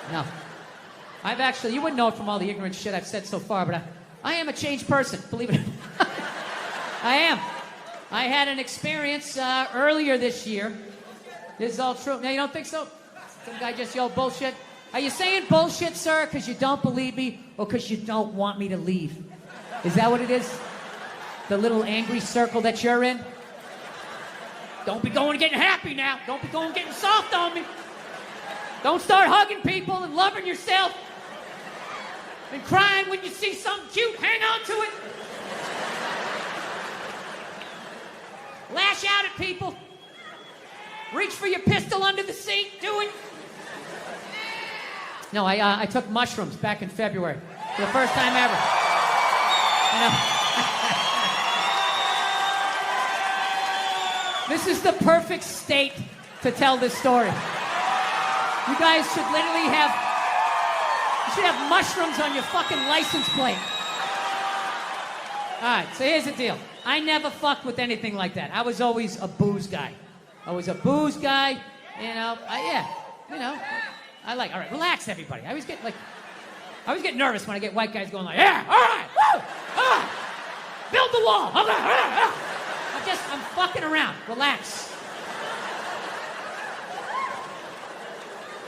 No. I've actually, you wouldn't know it from all the ignorant shit I've said so far, but I am a changed person, believe it or not. I am. I had an experience earlier this year. This is all true. No, you don't think so? Some guy just yelled bullshit. Are you saying bullshit, sir, because you don't believe me or because you don't want me to leave? Is that what it is? The little angry circle that you're in? Don't be going and getting happy now. Don't be going and getting soft on me. Don't start hugging people and loving yourself and crying when you see something cute. Hang on to it. Lash out at people. Reach for your pistol under the seat. Do it. No, I took mushrooms back in February for the first time ever. You know? This is the perfect state to tell this story. You guys should literally have mushrooms on your fucking license plate. All right, so here's the deal. I never fucked with anything like that. I was always a booze guy. I was a booze guy, you know. All right, relax, everybody. I always get nervous when I get white guys going like, yeah, all right, woo, all right, build the wall, okay, I'm fucking around. Relax.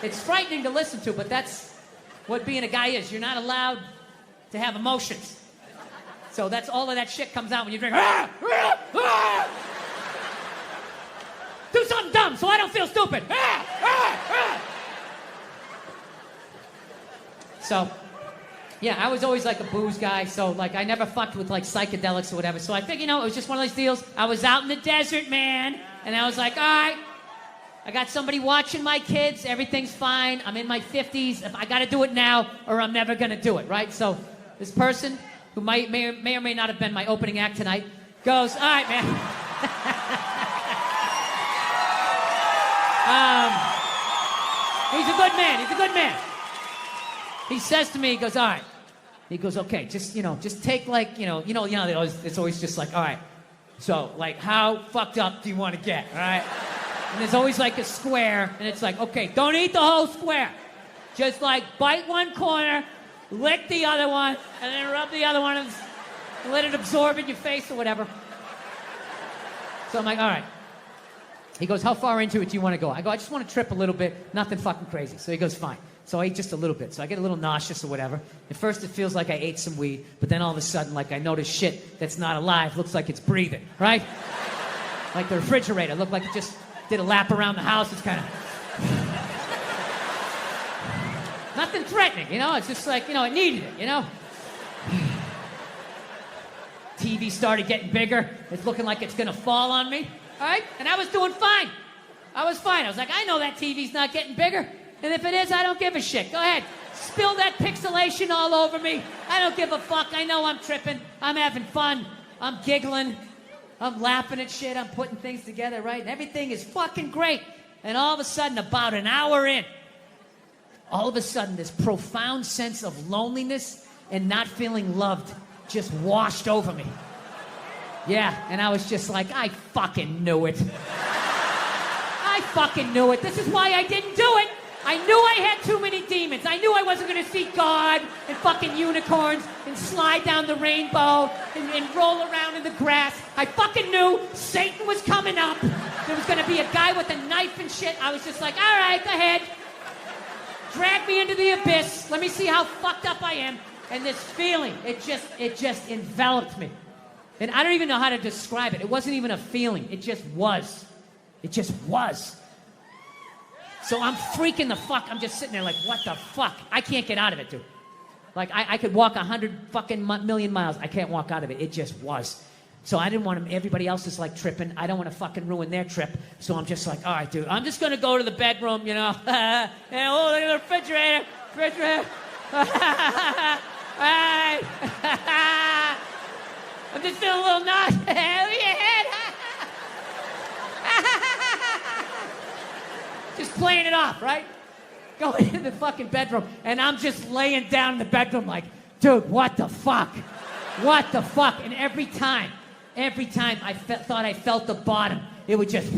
It's frightening to listen to, but that's what being a guy is. You're not allowed to have emotions. So that's all of that shit comes out when you drink. Do something dumb so I don't feel stupid. So, yeah, I was always like a booze guy, so like I never fucked with like psychedelics or whatever. So I think, it was just one of those deals. I was out in the desert, man, and I was like, all right, I got somebody watching my kids, everything's fine, I'm in my 50s, I gotta do it now or I'm never gonna do it, right? So this person, who may or may not have been my opening act tonight, goes, all right, man. He's a good man. He says to me, he goes, all right. He goes, okay, just take like, it's always just like, all right, so like how fucked up do you want to get, all right? And there's always like a square, and it's like, okay, don't eat the whole square. Just like bite one corner, lick the other one, and then rub the other one and let it absorb in your face or whatever. So I'm like, all right. He goes, how far into it do you want to go? I go, I just want to trip a little bit, nothing fucking crazy. So he goes, fine. So I ate just a little bit. So I get a little nauseous or whatever. At first it feels like I ate some weed, but then all of a sudden, like I notice shit that's not alive, looks like it's breathing, right? Like the refrigerator, looked like it just did a lap around the house. It's kind of... Nothing threatening, It's just like, it needed it, TV started getting bigger. It's looking like it's gonna fall on me, all right? And I was doing fine. I was like, I know that TV's not getting bigger. And if it is, I don't give a shit. Go ahead. Spill that pixelation all over me. I don't give a fuck. I know I'm tripping. I'm having fun. I'm giggling. I'm laughing at shit. I'm putting things together, right? And everything is fucking great. And all of a sudden, about an hour in, all of a sudden, this profound sense of loneliness and not feeling loved just washed over me. Yeah, and I was just like, I fucking knew it. I fucking knew it. This is why I didn't do it. I knew I had too many demons. I knew I wasn't going to see God and fucking unicorns and slide down the rainbow and roll around in the grass. I fucking knew Satan was coming up. There was going to be a guy with a knife and shit. I was just like, all right, go ahead. Drag me into the abyss. Let me see how fucked up I am. And this feeling, it just enveloped me. And I don't even know how to describe it. It wasn't even a feeling. It just was. It just was. So I'm freaking the fuck. I'm just sitting there like, what the fuck? I can't get out of it, dude. Like, I could walk 100 fucking million miles. I can't walk out of it. It just was. So I didn't want everybody else is like tripping. I don't want to fucking ruin their trip. So I'm just like, all right, dude, I'm just going to go to the bedroom, and oh, look at the refrigerator. All right. I'm just feeling a little nauseous. Look at your head. Just playing it off, right? Going into the fucking bedroom, and I'm just laying down in the bedroom like, dude, what the fuck? What the fuck? And every time I thought I felt the bottom, it would just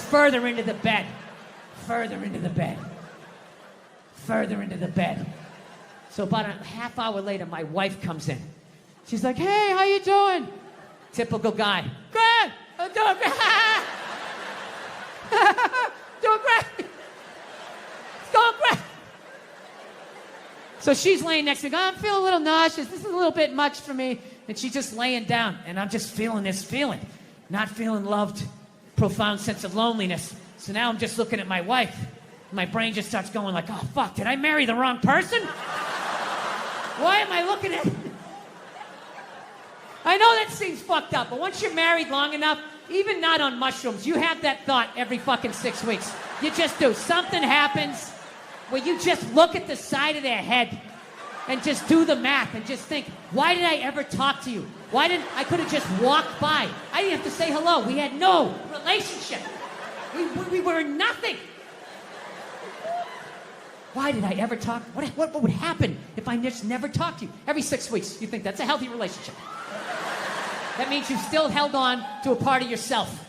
further into the bed. further into the bed. So about a half hour later, my wife comes in. She's like, hey, how you doing? Typical guy. Good. I'm doing great. Doing great. It's going great. So she's laying next to me. I'm feeling a little nauseous. This is a little bit much for me. And she's just laying down. And I'm just feeling this feeling. Not feeling loved. Profound sense of loneliness. So now I'm just looking at my wife. My brain just starts going like, oh, fuck, did I marry the wrong person? Why am I looking at... I know that seems fucked up, but once you're married long enough, even not on mushrooms, you have that thought every fucking 6 weeks. You just do. Something happens where you just look at the side of their head and just do the math and just think, why did I ever talk to you? I could have just walked by. I didn't have to say hello. We had no relationship. We were nothing. Why did I ever talk? What would happen if I just never talked to you? Every 6 weeks, you think that's a healthy relationship. That means you've still held on to a part of yourself.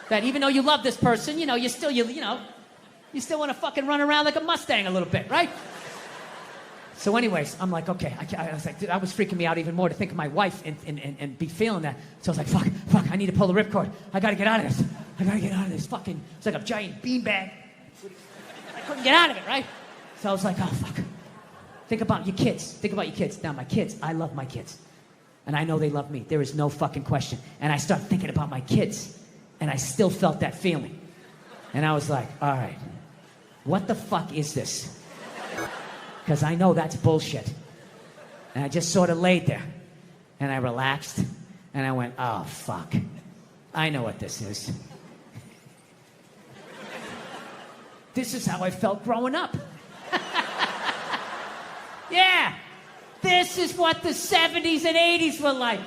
That even though you love this person, you still want to fucking run around like a Mustang a little bit, right? So anyways, I'm like, okay. I was like, dude, I was freaking me out even more to think of my wife and be feeling that. So I was like, fuck, I need to pull the ripcord. I got to get out of this. I got to get out of this fucking, it's like a giant beanbag. I couldn't get out of it, right? So I was like, oh, fuck. Think about your kids. Now, my kids, I love my kids. And I know they love me. There is no fucking question. And I start thinking about my kids. And I still felt that feeling. And I was like, all right, what the fuck is this? Because I know that's bullshit. And I just sort of laid there. And I relaxed. And I went, oh, fuck. I know what this is. This is how I felt growing up. Yeah. This is what the 70s and 80s were like.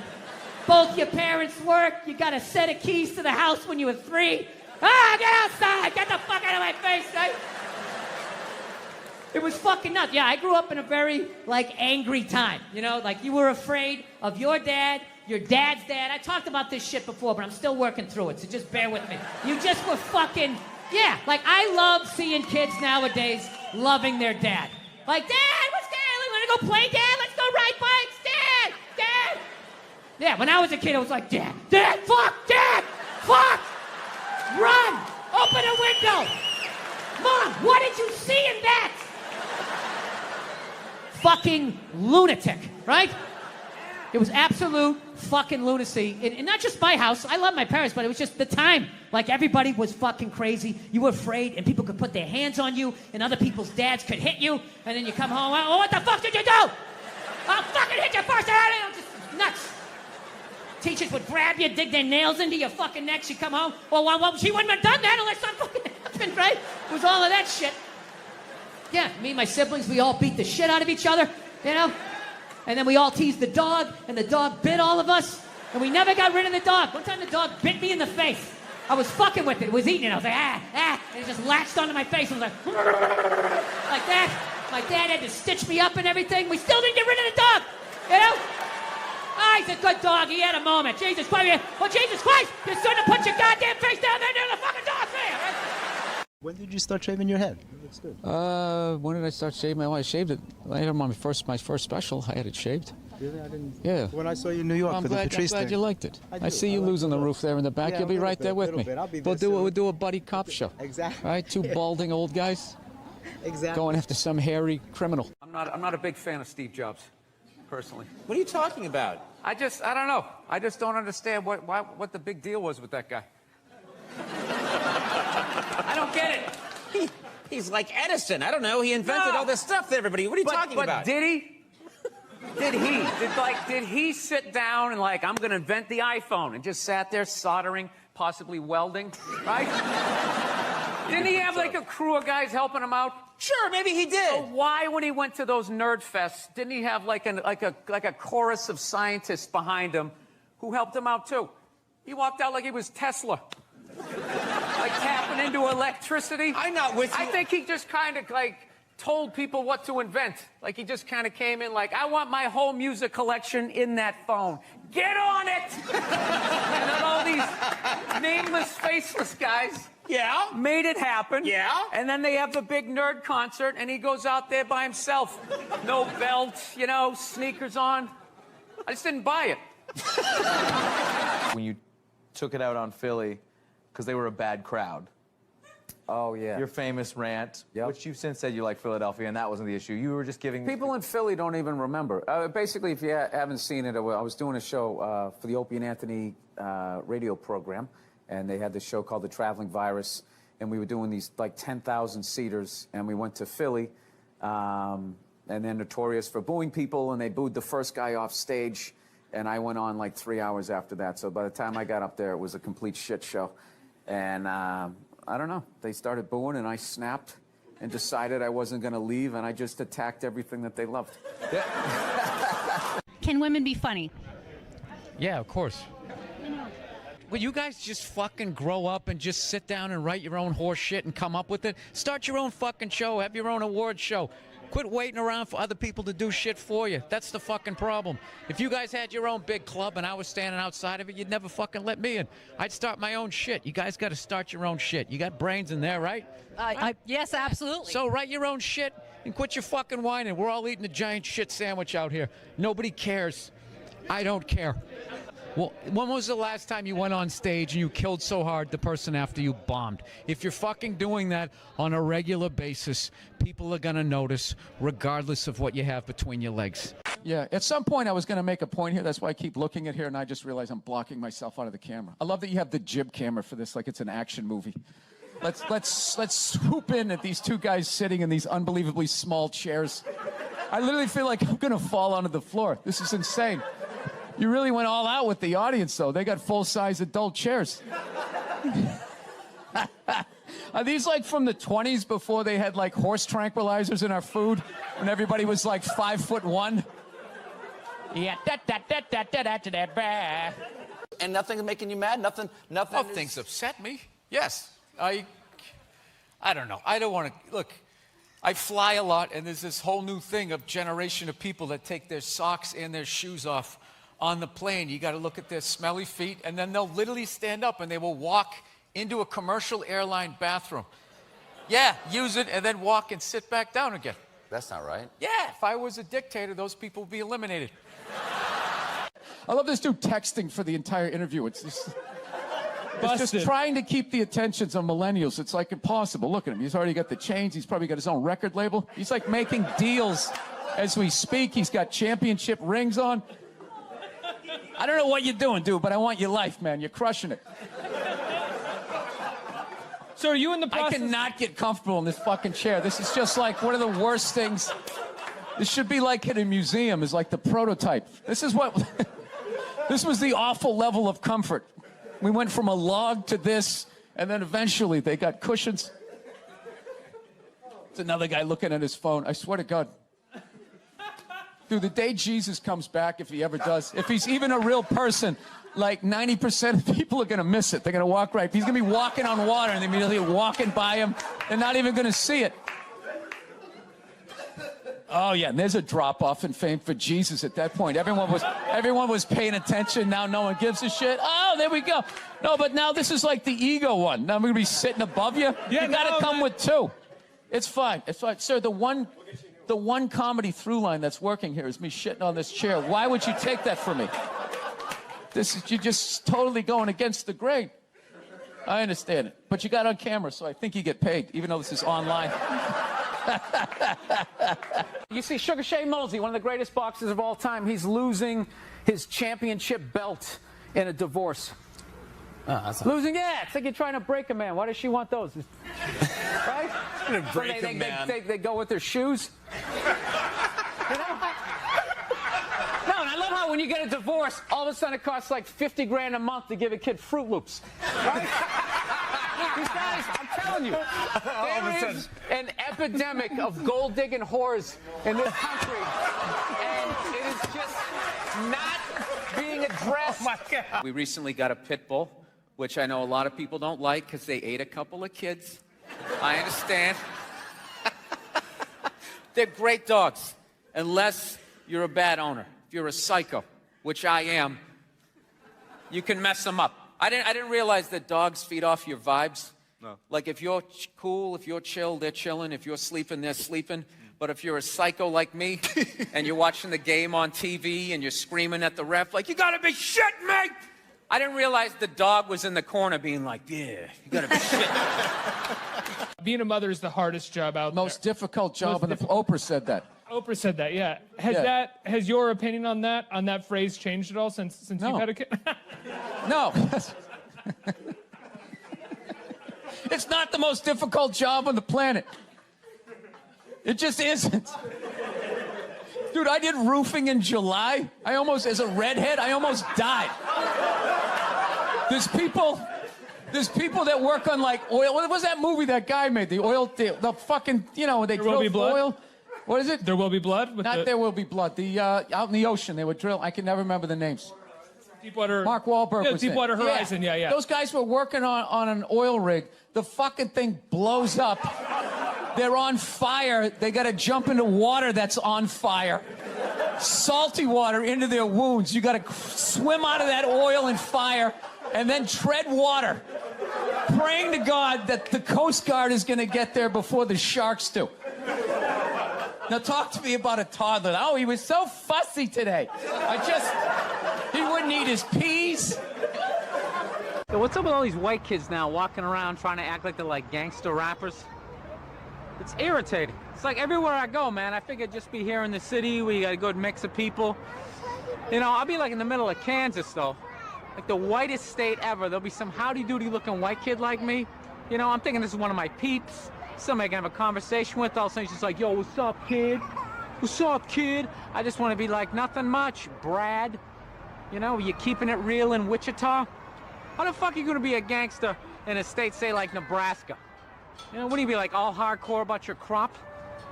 Both your parents worked. You got a set of keys to the house when you were 3. Ah, get outside. Get the fuck out of my face, right? It was fucking nuts. Yeah, I grew up in a very, angry time. You were afraid of your dad's dad. I talked about this shit before, but I'm still working through it, so just bear with me. You just were fucking, yeah. I love seeing kids nowadays loving their dad. Like, Dad, what's Dad? Want to go play, Dad? Let's go ride bikes, Dad. Yeah, when I was a kid, I was like, Dad, fuck, run, open a window. Mom, what did you see in that? Fucking lunatic, right? It was absolute fucking lunacy. And not just my house. I love my parents, but it was just the time. Everybody was fucking crazy. You were afraid, and people could put their hands on you, and other people's dads could hit you, and then you come home, oh, what the fuck did you do? I'll fucking hit you first. Just nuts. Teachers would grab you, dig their nails into your fucking neck. She'd come home. Well, she wouldn't have done that unless something fucking happened, right? It was all of that shit. Yeah, me and my siblings, we all beat the shit out of each other, And then we all teased the dog, and the dog bit all of us, and we never got rid of the dog. One time the dog bit me in the face. I was fucking with it. It was eating it. I was like, and it just latched onto my face. I was like that. My dad had to stitch me up and everything. We still didn't get rid of the dog, he's a good dog. He had a moment. Jesus Christ. Well, Jesus Christ, you shouldn't have put your goddamn face down there near the fucking dog there. Right? When did you start shaving your head? It looks good. When did I start shaving? I shaved it. I had my first special. I had it shaved. Really? I didn't. Yeah. When I saw you in New York for the Patrice I'm glad you liked it. I see you like losing the roof there in the back. Yeah, You'll be right there with me. I'll be there We'll do a buddy cop show. Exactly. Right? Two balding old guys. Exactly. Going after some hairy criminal. I'm not a big fan of Steve Jobs, personally. What are you talking about? I don't know. I just don't understand what the big deal was with that guy. I don't get it. He's like Edison. I don't know. He invented all this stuff to everybody. What are you talking about? Did he? Did he sit down and I'm going to invent the iPhone and just sat there soldering, possibly welding, right? Didn't he have a crew of guys helping him out? Sure, maybe he did. So why, when he went to those nerd fests, didn't he have a chorus of scientists behind him who helped him out too? He walked out like he was Tesla. Tapping into electricity. I'm not with you. I think he just kind of told people what to invent. He just kind of came in I want my whole music collection in that phone. Get on it! And then all these nameless, faceless guys Yeah. Made it happen. Yeah. And then they have the big nerd concert, and he goes out there by himself. No belt, you know, sneakers on. I just didn't buy it. When you took it out on Philly, because they were a bad crowd. Oh, yeah. Your famous rant, Yep. which you've since said you like Philadelphia, and that wasn't the issue. You were just giving... People in Philly don't even remember. Basically, if you haven't seen it, I was doing a show for the Opie and Anthony radio program, and they had this show called The Traveling Virus, and we were doing these like 10,000 seaters, and we went to Philly, and they're notorious for booing people, and they booed the first guy off stage, and I went on like 3 hours after that. So by the time I got up there, it was a complete shit show, and I don't know. They started booing, and I snapped and decided I wasn't going to leave, and I just attacked everything that they loved. Can women be funny? Yeah, of course. Will you guys just fucking grow up and just sit down and write your own horse shit and come up with it? Start your own fucking show. Have your own award show. Quit waiting around for other people to do shit for you. That's the fucking problem. If you guys had your own big club and I was standing outside of it, you'd never fucking let me in. I'd start my own shit. You guys got to start your own shit. You got brains in there, right? Yes, absolutely. So write your own shit and quit your fucking whining. We're all eating a giant shit sandwich out here. Nobody cares. I don't care. Well, when was the last time you went on stage and you killed so hard the person after you bombed? If you're fucking doing that on a regular basis, people are going to notice regardless of what you have between your legs. Yeah, at some point I was going to make a point here. That's why I keep looking at here, and I just realized I'm blocking myself out of the camera. I love that you have the jib camera for this, like it's an action movie. Let's swoop in at these two guys sitting in these unbelievably small chairs. I literally feel like I'm going to fall onto the floor. This is insane. You really went all out with the audience, though. They got full-size adult chairs. Are these like from the 20s before they had like horse tranquilizers in our food when everybody was like 5'1"? Yeah, And nothing's making you mad? Nothing. Oh, things upset me. Yes. I don't know. I don't want to... Look, I fly a lot, and there's this whole new thing of generation of people that take their socks and their shoes off on the plane. You got to look at their smelly feet, and then they'll literally stand up, and they will walk into a commercial airline bathroom. Yeah, use it, and then walk and sit back down again. That's not right. Yeah, if I was a dictator, those people would be eliminated. I love this dude texting for the entire interview. It's just trying to keep the attentions on millennials. It's like impossible. Look at him. He's already got the chains. He's probably got his own record label. He's like making deals as we speak. He's got championship rings on. I don't know what you're doing, dude, but I want your life, man. You're crushing it. So are you in the process? I cannot get comfortable in this fucking chair. This is just like one of the worst things. This should be like in a museum, is like the prototype. This is what... This was the awful level of comfort. We went from a log to this, and then eventually they got cushions. It's another guy looking at his phone. I swear to God. Dude, the day Jesus comes back, if he ever does, if he's even a real person, like 90% of people are going to miss it. They're going to walk right. He's going to be walking on water, and they're immediately walking by him. They're not even going to see it. Oh, yeah, and there's a drop-off in fame for Jesus at that point. Everyone was paying attention. Now no one gives a shit. Oh, there we go. No, but now this is like the ego one. Now I'm going to be sitting above you. Yeah, you got to no, come man. with two. It's fine. It's fine. Sir, the one comedy through line that's working here is me shitting on this chair. Why would you take that from me? You're just totally going against the grain. I understand it. But you got on camera, so I think you get paid, even though this is online. You see, Sugar Shea Mosley, one of the greatest boxers of all time, he's losing his championship belt in a divorce. Losing, yeah. It's like you're trying to break a man. Why does she want those? Right? Break a man. They go with their shoes. You know? No, and I love how when you get a divorce, all of a sudden it costs like 50 grand a month to give a kid Fruit Loops. Right? These guys, I'm telling you, there is an epidemic of gold-digging whores in this country, and it is just not being addressed. Oh my God. We recently got a pit bull, which I know a lot of people don't like because they ate a couple of kids. I understand. They're great dogs, unless you're a bad owner. If you're a psycho, which I am, you can mess them up. I didn't realize that dogs feed off your vibes. No. Like if you're cool, if you're chill, they're chilling. If you're sleeping, they're sleeping. But if you're a psycho like me and you're watching the game on TV and you're screaming at the ref like, you gotta be shitting me! I didn't realize the dog was in the corner being like, yeah, you gotta be shitting me. Being a mother is the hardest job out there. Most difficult job, and Oprah said that. Oprah said that, yeah. Has your opinion on that phrase changed at all since you've had a kid? No. It's not the most difficult job on the planet. It just isn't. Dude, I did roofing in July. As a redhead, I almost died. There's people that work on like oil. What was that movie that guy made? The oil, the fucking, they drill oil. What is it? There Will Be Blood? There Will Be Blood. The out in the ocean, they would drill. I can never remember the names. Deepwater. Mark Wahlberg was Deepwater Horizon, yeah. Those guys were working on an oil rig. The fucking thing blows up. They're on fire. They got to jump into water that's on fire. Salty water into their wounds. You got to swim out of that oil and fire and then tread water, praying to God that the Coast Guard is going to get there before the sharks do. Now talk to me about a toddler. Oh, he was so fussy today. He wouldn't eat his peas. So what's up with all these white kids now walking around trying to act like they're like gangster rappers? It's irritating. It's like everywhere I go, man. I figure just be here in the city where you got a good mix of people. I'll be like in the middle of Kansas, though. Like the whitest state ever. There'll be some howdy-doody looking white kid like me. I'm thinking this is one of my peeps. Somebody I can have a conversation with. All of a sudden he's just like, yo, what's up, kid? What's up, kid? I just want to be like, nothing much, Brad. You keeping it real in Wichita? How the fuck are you going to be a gangster in a state, say, like Nebraska? Wouldn't you be like all hardcore about your crop?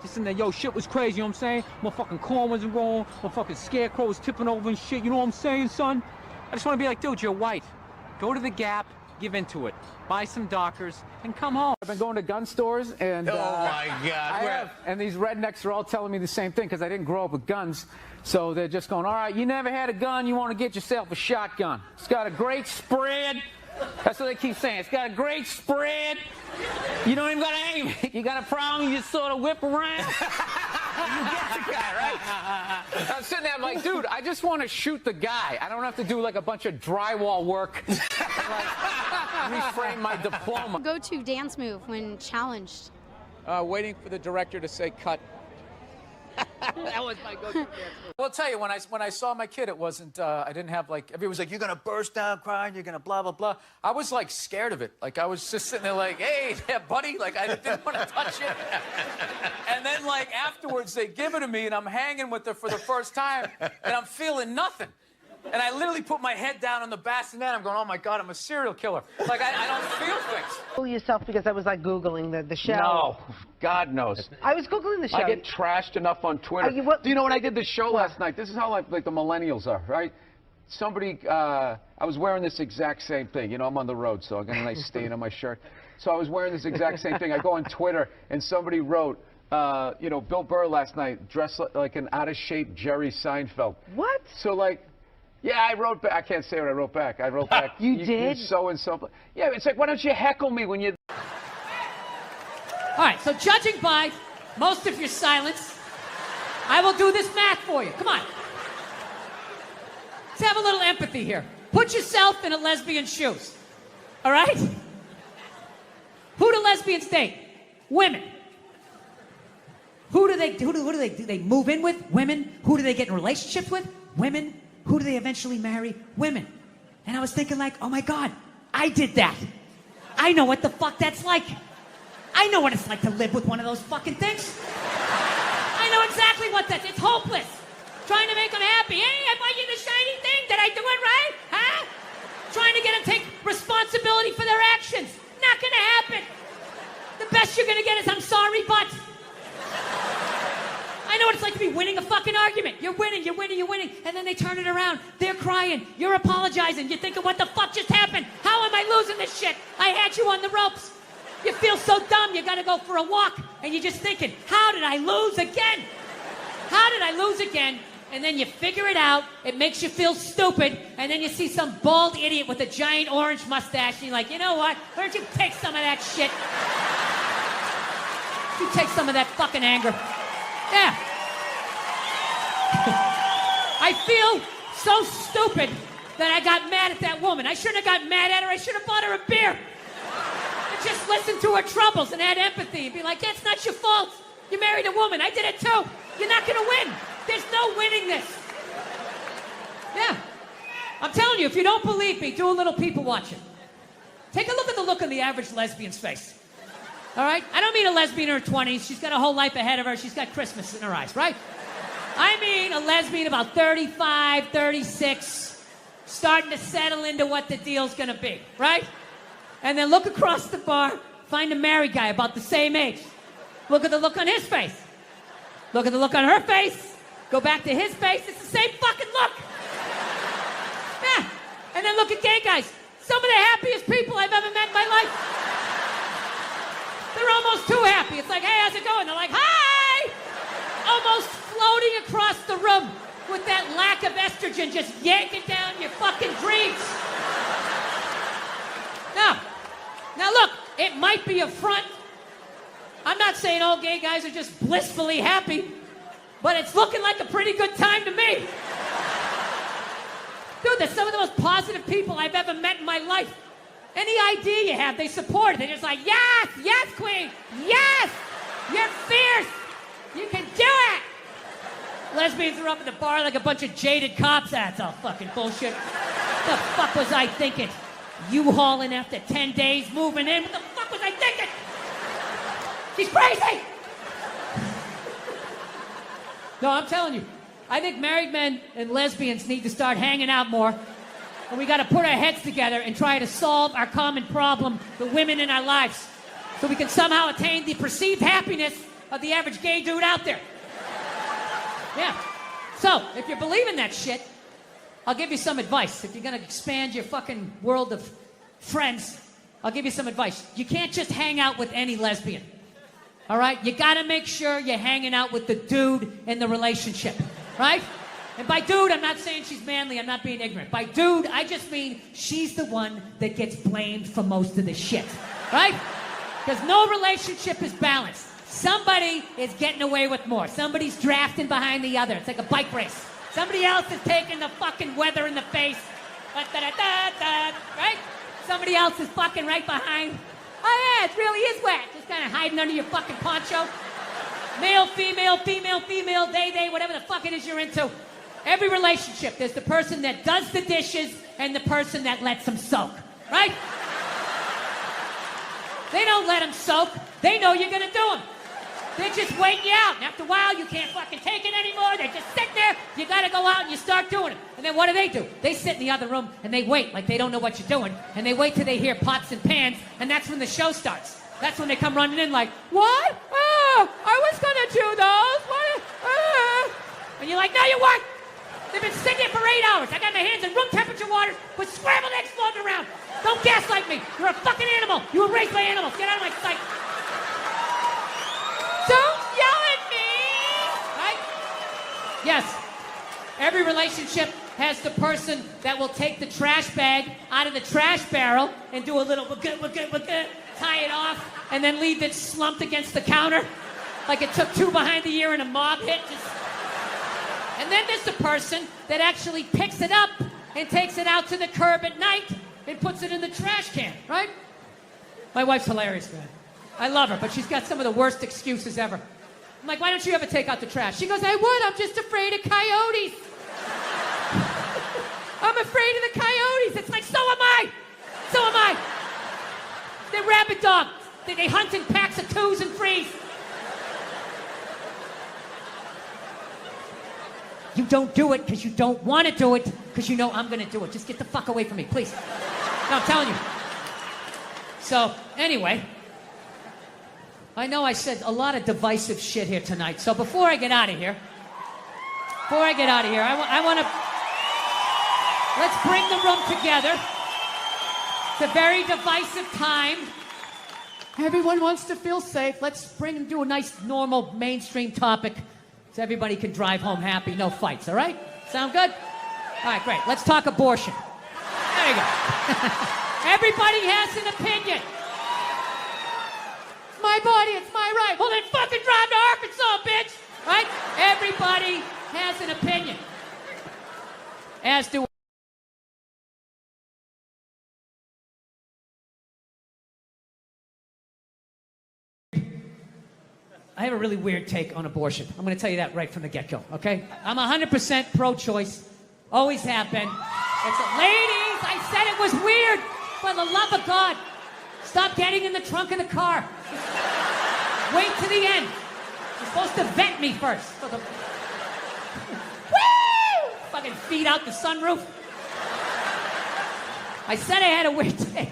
Just in there, yo, shit was crazy, you know what I'm saying? My fucking corn wasn't growing, my fucking scarecrow was tipping over and shit, you know what I'm saying, son? I just want to be like, dude, you're white. Go to the Gap, give into it. Buy some Dockers, and come home. I've been going to gun stores, and Oh, my God. and these rednecks are all telling me the same thing, because I didn't grow up with guns. So they're just going, all right, you never had a gun, you want to get yourself a shotgun. It's got a great spread. That's what they keep saying. It's got a great spread. You don't even got to aim it. You got a problem, you just sort of whip around. You get the guy, right? I'm sitting there, I'm like, dude, I just want to shoot the guy. I don't have to do like a bunch of drywall work. Reframe my diploma. Go-to dance move when challenged? Waiting for the director to say cut. That was my go-to dance move. Well, I'll tell you, when I saw my kid, it wasn't, I didn't have like, everybody was like, you're going to burst down crying, you're going to blah, blah, blah. I was like scared of it. Like I was just sitting there like, hey, yeah, buddy, like I didn't want to touch it. And then like afterwards, they give it to me and I'm hanging with her for the first time and I'm feeling nothing. And I literally put my head down on the bassinet. I'm going, oh my God, I'm a serial killer. Like I don't feel things. Fool yourself because I was like Googling the show. No, God knows. I was Googling the show. I get trashed enough on Twitter. Do you know when I did the show last night? This is how like the millennials are, right? Somebody, I was wearing this exact same thing. I'm on the road, so I got a nice stain on my shirt. So I was wearing this exact same thing. I go on Twitter, and somebody wrote, Bill Burr last night dressed like an out-of-shape Jerry Seinfeld. What? So like, yeah, I wrote back. I can't say what I wrote back. I wrote back. You did? So-and-so. Yeah, it's like, why don't you heckle me when you... All right, so judging by most of your silence, I will do this math for you. Come on. Let's have a little empathy here. Put yourself in a lesbian's shoes. All right? Who do lesbians date? Women. Who do they move in with? Women. Who do they get in relationships with? Women. Who do they eventually marry? Women. And I was thinking like, oh my God, I did that. I know what the fuck that's like. I know what it's like to live with one of those fucking things. I know exactly what that's. It's hopeless. Trying to make them happy. Hey, I bought you the shiny thing. Did I do it right? Huh? Trying to get them to take responsibility for their actions. Not gonna happen. The best you're gonna get is I'm sorry, but. I know what it's like to be winning a fucking argument. You're winning, and then they turn it around. They're crying. You're apologizing. You're thinking, what the fuck just happened? How am I losing this shit? I had you on the ropes. You feel so dumb, you gotta go for a walk, and you're just thinking, how did I lose again? How did I lose again? and then you figure it out. It makes you feel stupid, and then you see some bald idiot with a giant orange mustache, and you're like, you know what? Why don't you take some of that shit? You take some of that fucking anger. Yeah. I feel so stupid that I got mad at that woman. I shouldn't have got mad at her. I should have bought her a beer. And just listen to her troubles and had empathy and be like, that's not your fault. You married a woman. I did it too. You're not going to win. There's no winning this. Yeah. I'm telling you, if you don't believe me, do a little people watching. Take a look at the look on the average lesbian's face. All right? I don't mean a lesbian in her 20s. She's got a whole life ahead of her. She's got Christmas in her eyes, right? I mean a lesbian about 35, 36, starting to settle into what the deal's going to be, right? And then look across the bar, find a married guy about the same age. Look at the look on his face. Look at the look on her face. Go back to his face. It's the same fucking look. Yeah. And then look at gay guys. Some of the happiest people I've ever met in my life. They're almost too happy. It's like, hey, how's it going? They're like, hi! Almost floating across the room with that lack of estrogen just yanking down your fucking dreams. Now look, it might be a front. I'm not saying all gay guys are just blissfully happy, but it's looking like a pretty good time to me. Dude, they're some of the most positive people I've ever met in my life. Any idea you have, they support it. They're just like, yes, yes, queen, yes, you're fierce, you can do it. Lesbians are up at the bar like a bunch of jaded cops. That's all fucking bullshit. What the fuck was I thinking? U-hauling after 10 days, moving in. What the fuck was I thinking? She's crazy! No, I'm telling you. I think married men and lesbians need to start hanging out more. And we got to put our heads together and try to solve our common problem, the women in our lives, so we can somehow attain the perceived happiness of the average gay dude out there. Yeah. So, if you believe in that shit, I'll give you some advice. If you're going to expand your fucking world of friends, I'll give you some advice. You can't just hang out with any lesbian. All right? You got to make sure you're hanging out with the dude in the relationship. Right? And by dude, I'm not saying she's manly. I'm not being ignorant. By dude, I just mean she's the one that gets blamed for most of the shit. Right? Because no relationship is balanced. Somebody is getting away with more. Somebody's drafting behind the other. It's like a bike race. Somebody else is taking the fucking weather in the face. Right? Somebody else is fucking right behind. Oh yeah, it really is wet. Just kind of hiding under your fucking poncho. Male, female, female, female, they, whatever the fuck it is you're into. Every relationship, there's the person that does the dishes and the person that lets them soak. Right? They don't let them soak. They know you're gonna do them. They're just waiting you out. And after a while, you can't fucking take it anymore. They're just sitting there. You gotta go out and you start doing it. And then what do? They sit in the other room and they wait like they don't know what you're doing. And they wait till they hear pots and pans, and that's when the show starts. That's when they come running in like, what? Oh, I was gonna do those. What? And you're like, no, you weren't. They've been sitting there for 8 hours. I got my hands in room temperature water with scrambled eggs floating around. Don't gaslight me. You're a fucking animal. You were raised by animals. Get out of my sight. Don't yell at me! Right? Yes. Every relationship has the person that will take the trash bag out of the trash barrel and do a little tie it off, and then leave it slumped against the counter like it took two behind the ear and a mob hit. And then there's the person that actually picks it up and takes it out to the curb at night and puts it in the trash can, right? My wife's hilarious, man. I love her, but she's got some of the worst excuses ever. I'm like, why don't you ever take out the trash? She goes, I would, I'm just afraid of coyotes. I'm afraid of the coyotes. It's like, so am I. So am I. They're rabid dogs. They hunt in packs of 2s and 3s. You don't do it because you don't want to do it because you know I'm going to do it. Just get the fuck away from me, please. No, I'm telling you. So, anyway, I know I said a lot of divisive shit here tonight. So before I get out of here, I want to... Let's bring the room together. It's a very divisive time. Everyone wants to feel safe. Let's do a nice, normal, mainstream topic. So everybody can drive home happy, no fights, all right? Sound good? All right, great. Let's talk abortion. There you go. Everybody has an opinion. It's my body, it's my right. Well, then fucking drive to Arkansas, bitch. Right? Everybody has an opinion. As do I have a really weird take on abortion. I'm going to tell you that right from the get-go, okay? I'm 100% pro-choice. Always have been. Ladies, I said it was weird. For the love of God, stop getting in the trunk of the car. Wait to the end. You're supposed to vet me first. Woo! Fucking feet out the sunroof. I said I had a weird take.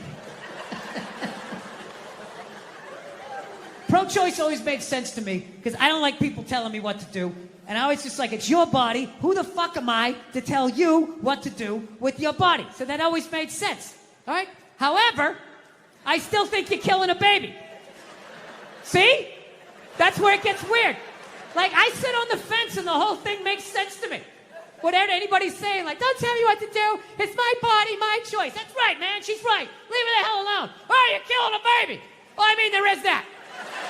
Pro-choice always made sense to me because I don't like people telling me what to do. And I always just like, it's your body. Who the fuck am I to tell you what to do with your body? So that always made sense. All right? However, I still think you're killing a baby. See? That's where it gets weird. Like, I sit on the fence and the whole thing makes sense to me. Whatever anybody's saying, like, don't tell me what to do. It's my body, my choice. That's right, man. She's right. Leave her the hell alone. Oh, you're killing a baby. Well, I mean, there is that.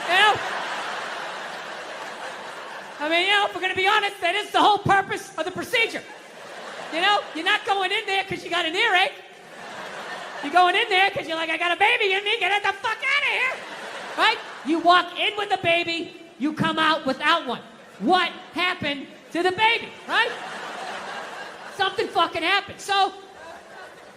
You know? I mean, you know, if we're going to be honest, that is the whole purpose of the procedure. You know? You're not going in there because you got an earache. You're going in there because you're like, I got a baby in me. Get the fuck out of here. Right? You walk in with a baby. You come out without one. What happened to the baby? Right? Something fucking happened. So,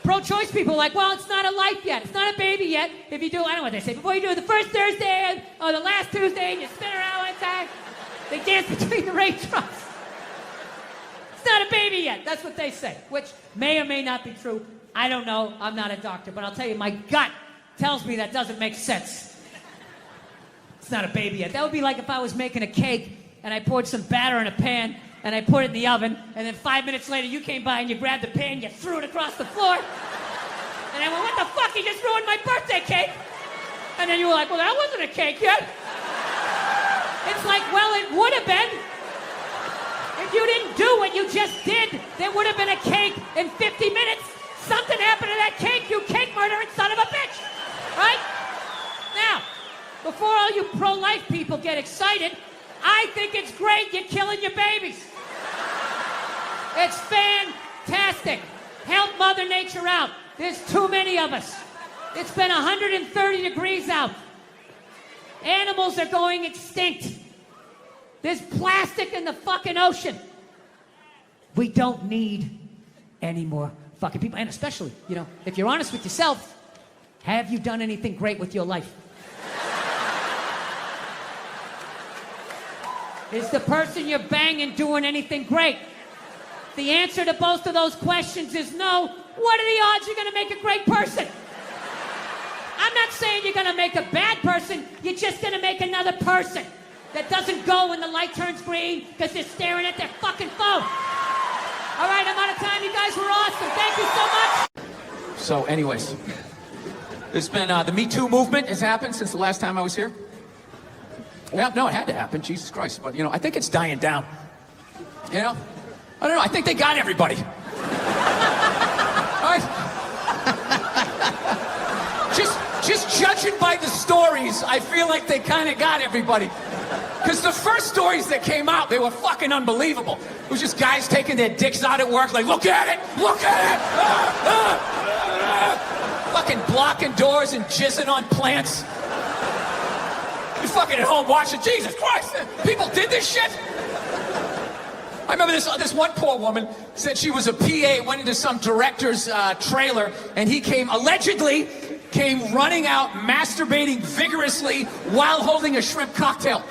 pro-choice people are like, well, it's not a life yet. It's not a baby yet. If you do, I don't know what they say. Before you do it the first Thursday or the last Tuesday and you spin around one time, they dance between the raindrops. It's not a baby yet. That's what they say, which may or may not be true. I don't know. I'm not a doctor. But I'll tell you, my gut tells me that doesn't make sense. It's not a baby yet. That would be like if I was making a cake and I poured some batter in a pan and I put it in the oven, and then 5 minutes later you came by and you grabbed the pan, you threw it across the floor, and I went, what the fuck, you just ruined my birthday cake? And then you were like, well, that wasn't a cake yet. It's like, well, it would have been. If you didn't do what you just did, there would have been a cake in 50 minutes. Something happened to that cake, you cake murdering son of a bitch. Right? Now, before all you pro-life people get excited, I think it's great you're killing your babies. It's fantastic. Help Mother Nature out. There's too many of us. It's been 130 degrees out. Animals are going extinct. There's plastic in the fucking ocean. We don't need any more fucking people. And especially, you know, if you're honest with yourself, have you done anything great with your life? Is the person you're banging doing anything great? The answer to both of those questions is no. What are the odds you're going to make a great person? I'm not saying you're going to make a bad person. You're just going to make another person that doesn't go when the light turns green because they're staring at their fucking phone. All right, I'm out of time. You guys were awesome. Thank you so much. So, anyways, there's been the Me Too movement has happened since the last time I was here. Yeah, no, it had to happen. Jesus Christ. But, you know, I think it's dying down. You know? I don't know. I think they got everybody. All right? Just judging by the stories, I feel like they kind of got everybody. Because the first stories that came out, they were fucking unbelievable. It was just guys taking their dicks out at work, like, look at it! Look at it! Fucking blocking doors and jizzing on plants. You're fucking at home watching, Jesus Christ, people did this shit? I remember this one poor woman said she was a PA, went into some director's trailer, and he allegedly came running out, masturbating vigorously while holding a shrimp cocktail.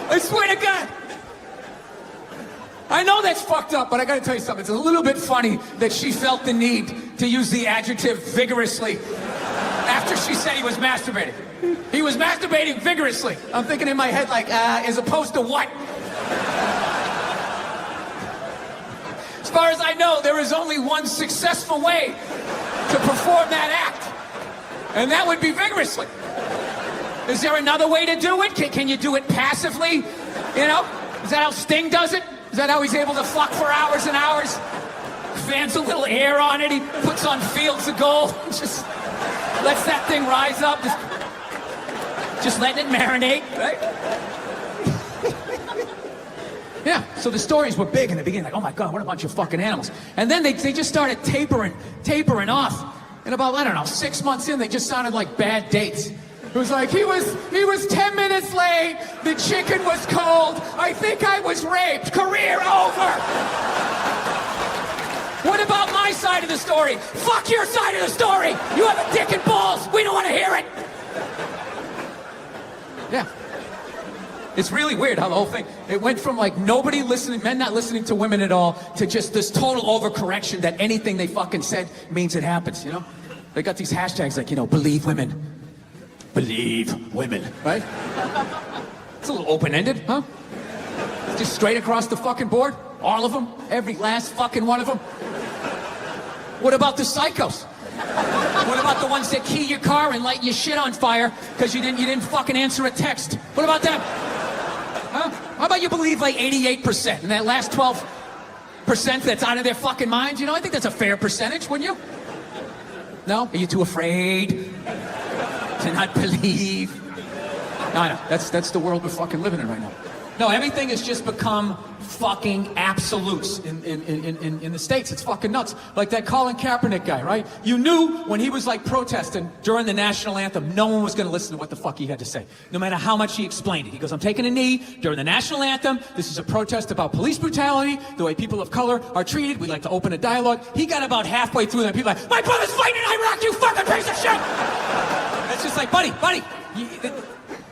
I swear to God. I know that's fucked up, but I gotta tell you something. It's a little bit funny that she felt the need to use the adjective vigorously after she said he was masturbating. He was masturbating vigorously. I'm thinking in my head, like, as opposed to what? As far as I know, there is only one successful way to perform that act, and that would be vigorously. Is there another way to do it? Can you do it passively? You know? Is that how Sting does it? Is that how he's able to fuck for hours and hours? Fans a little air on it. He puts on Fields of Gold. Just lets that thing rise up. Just letting it marinate, right? Yeah, so the stories were big in the beginning, like, oh my God, what a bunch of fucking animals. And then they just started tapering off. And about, I don't know, 6 months in, they just sounded like bad dates. It was like, he was 10 minutes late, the chicken was cold, I think I was raped, career over. What about my side of the story? Fuck your side of the story. You have a dick and balls, we don't want to hear it. Yeah. It's really weird how the whole thing, it went from like nobody listening, men not listening to women at all, to just this total overcorrection that anything they fucking said means it happens, you know? They got these hashtags like, you know, believe women. Believe women, right? It's a little open-ended, huh? Just straight across the fucking board, all of them, every last fucking one of them. What about the psychos? What about the ones that key your car and light your shit on fire because you didn't fucking answer a text? What about them? Huh? How about you believe like 88% and that last 12% that's out of their fucking minds? You know, I think that's a fair percentage, wouldn't you? No? Are you too afraid to not believe? No, that's the world we're fucking living in right now. No, everything has just become fucking absolutes in the States. It's fucking nuts. Like that Colin Kaepernick guy, right? You knew when he was like protesting during the national anthem, no one was going to listen to what the fuck he had to say, no matter how much he explained it. He goes, I'm taking a knee during the national anthem. This is a protest about police brutality, the way people of color are treated. We'd like to open a dialogue. He got about halfway through that. People are like, my brother's fighting in Iraq, you fucking piece of shit! It's just like, buddy,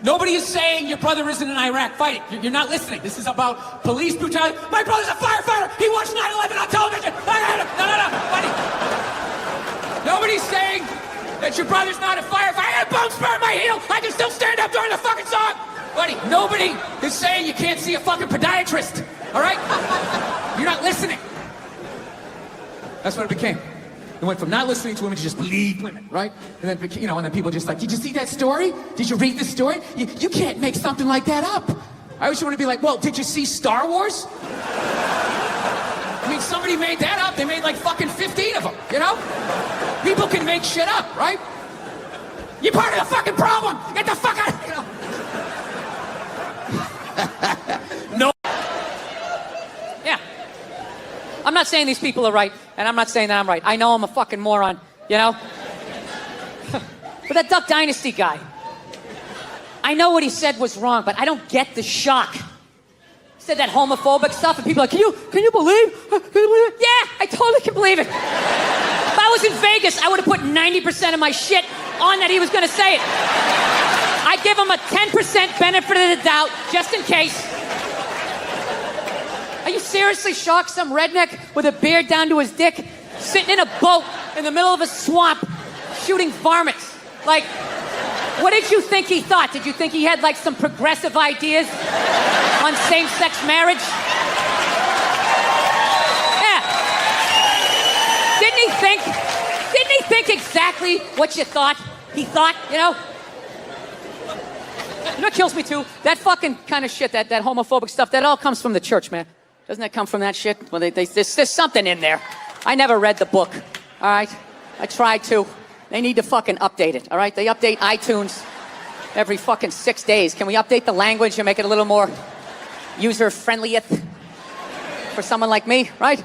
nobody is saying your brother isn't in Iraq fighting. You're not listening. This is about police brutality. My brother's a firefighter. He watched 9/11 on television. No, buddy. Nobody's saying that your brother's not a firefighter. I had bone spur in my heel. I can still stand up during the fucking song. Buddy, nobody is saying you can't see a fucking podiatrist. All right? You're not listening. That's what it became. It went from not listening to women to just believe women, right? And then, you know, and then people just like, did you see that story? Did you read this story? You can't make something like that up. I always want to be like, well, did you see Star Wars? I mean, somebody made that up. They made like fucking 15 of them, you know? People can make shit up, right? You're part of the fucking problem. Get the fuck out, you know? No. Yeah. I'm not saying these people are right, and I'm not saying that I'm right. I know I'm a fucking moron, you know? But that Duck Dynasty guy, I know what he said was wrong, but I don't get the shock. He said that homophobic stuff, and people are like, can you believe? Yeah, I totally can believe it. If I was in Vegas, I would have put 90% of my shit on that he was going to say it. I'd give him a 10% benefit of the doubt, just in case. Are you seriously shocked? Some redneck with a beard down to his dick, sitting in a boat in the middle of a swamp, shooting varmints. Like, what did you think he thought? Did you think he had like some progressive ideas on same-sex marriage? Yeah. Didn't he think exactly what you thought he thought, you know? You know what kills me too? That fucking kind of shit, that homophobic stuff, that all comes from the church, man. Doesn't that come from that shit? Well, there's something in there. I never read the book, all right? I tried to. They need to fucking update it, all right? They update iTunes every fucking 6 days. Can we update the language and make it a little more user-friendlieth for someone like me, right?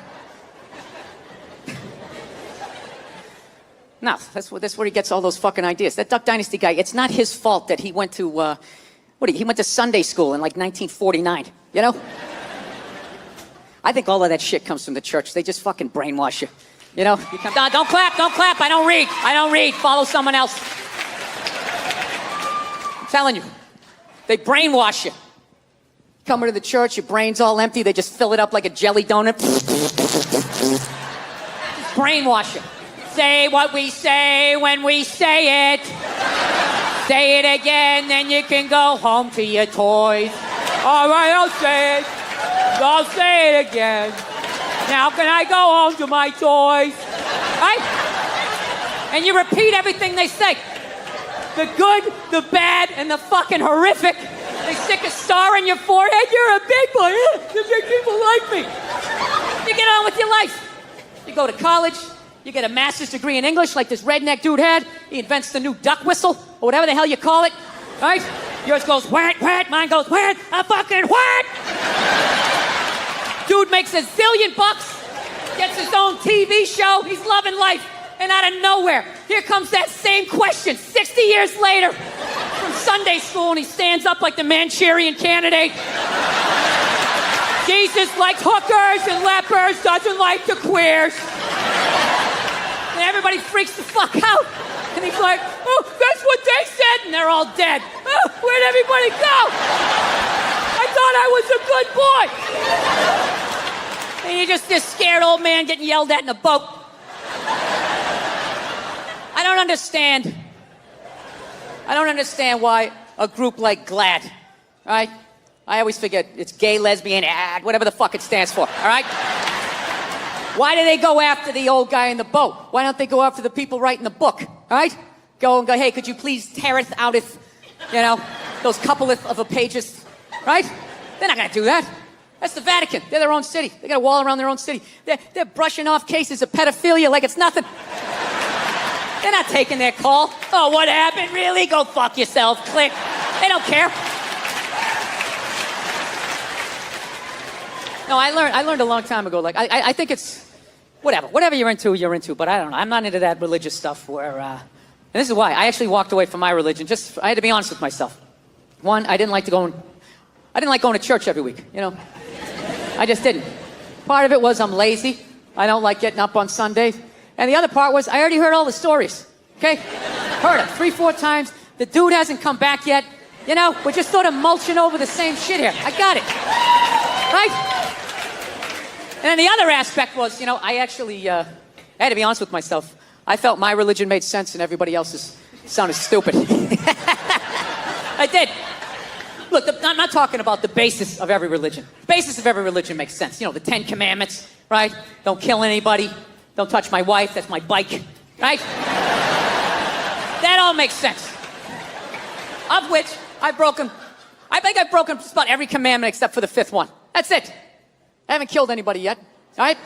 No, that's where he gets all those fucking ideas. That Duck Dynasty guy, it's not his fault that he went to, he went to Sunday school in like 1949, you know? I think all of that shit comes from the church. They just fucking brainwash you. You know? Don't clap. I don't read. Follow someone else. I'm telling you. They brainwash you. Come into the church, your brain's all empty. They just fill it up like a jelly donut. Just brainwash you. Say what we say when we say it. Say it again, then you can go home to your toys. All right, I'll say it. I'll say it again. Now can I go home to my toys? Right? And you repeat everything they say. The good, the bad, and the fucking horrific. They stick a star in your forehead. You're a big boy. The big people like me. You get on with your life. You go to college. You get a master's degree in English like this redneck dude had. He invents the new duck whistle, or whatever the hell you call it. Right? Yours goes whack, whack. Mine goes whack, a fucking whack. Dude makes $1 zillion bucks. Gets his own TV show. He's loving life. And out of nowhere, here comes that same question 60 years later from Sunday school, and he stands up like the Manchurian Candidate. Jesus likes hookers and lepers, doesn't like the queers. And everybody freaks the fuck out. And he's like, oh, that's what they said. And they're all dead. Oh, where'd everybody go? I thought I was a good boy. And you're just this scared old man getting yelled at in a boat. I don't understand why a group like GLAAD, right? I always forget, it's gay, lesbian, whatever the fuck it stands for, all right? Why do they go after the old guy in the boat? Why don't they go after the people writing the book, all right? Go, hey, could you please teareth outeth, those coupleth of a pages, right? They're not gonna do that. That's the Vatican. They're their own city. They got a wall around their own city. They're brushing off cases of pedophilia like it's nothing. They're not taking their call. Oh, what happened? Really? Go fuck yourself. Click. They don't care. No, I learned a long time ago. Like, I think it's whatever you're into. But I don't know. I'm not into that religious stuff where. And this is why I actually walked away from my religion. I had to be honest with myself. One, I didn't like going to church every week. I just didn't. Part of it was I'm lazy. I don't like getting up on Sundays. And the other part was I already heard all the stories. Okay? Heard them 3-4 times. The dude hasn't come back yet. We're just sort of mulching over the same shit here. I got it. Right? And then the other aspect was, I actually I had to be honest with myself. I felt my religion made sense and everybody else's sounded stupid. I did. Look, I'm not talking about the basis of every religion. The basis of every religion makes sense. The 10 Commandments, right? Don't kill anybody. Don't touch my wife. That's my bike, right? That all makes sense. Of which I think I've broken just about every commandment except for the 5th one. That's it. I haven't killed anybody yet, all right?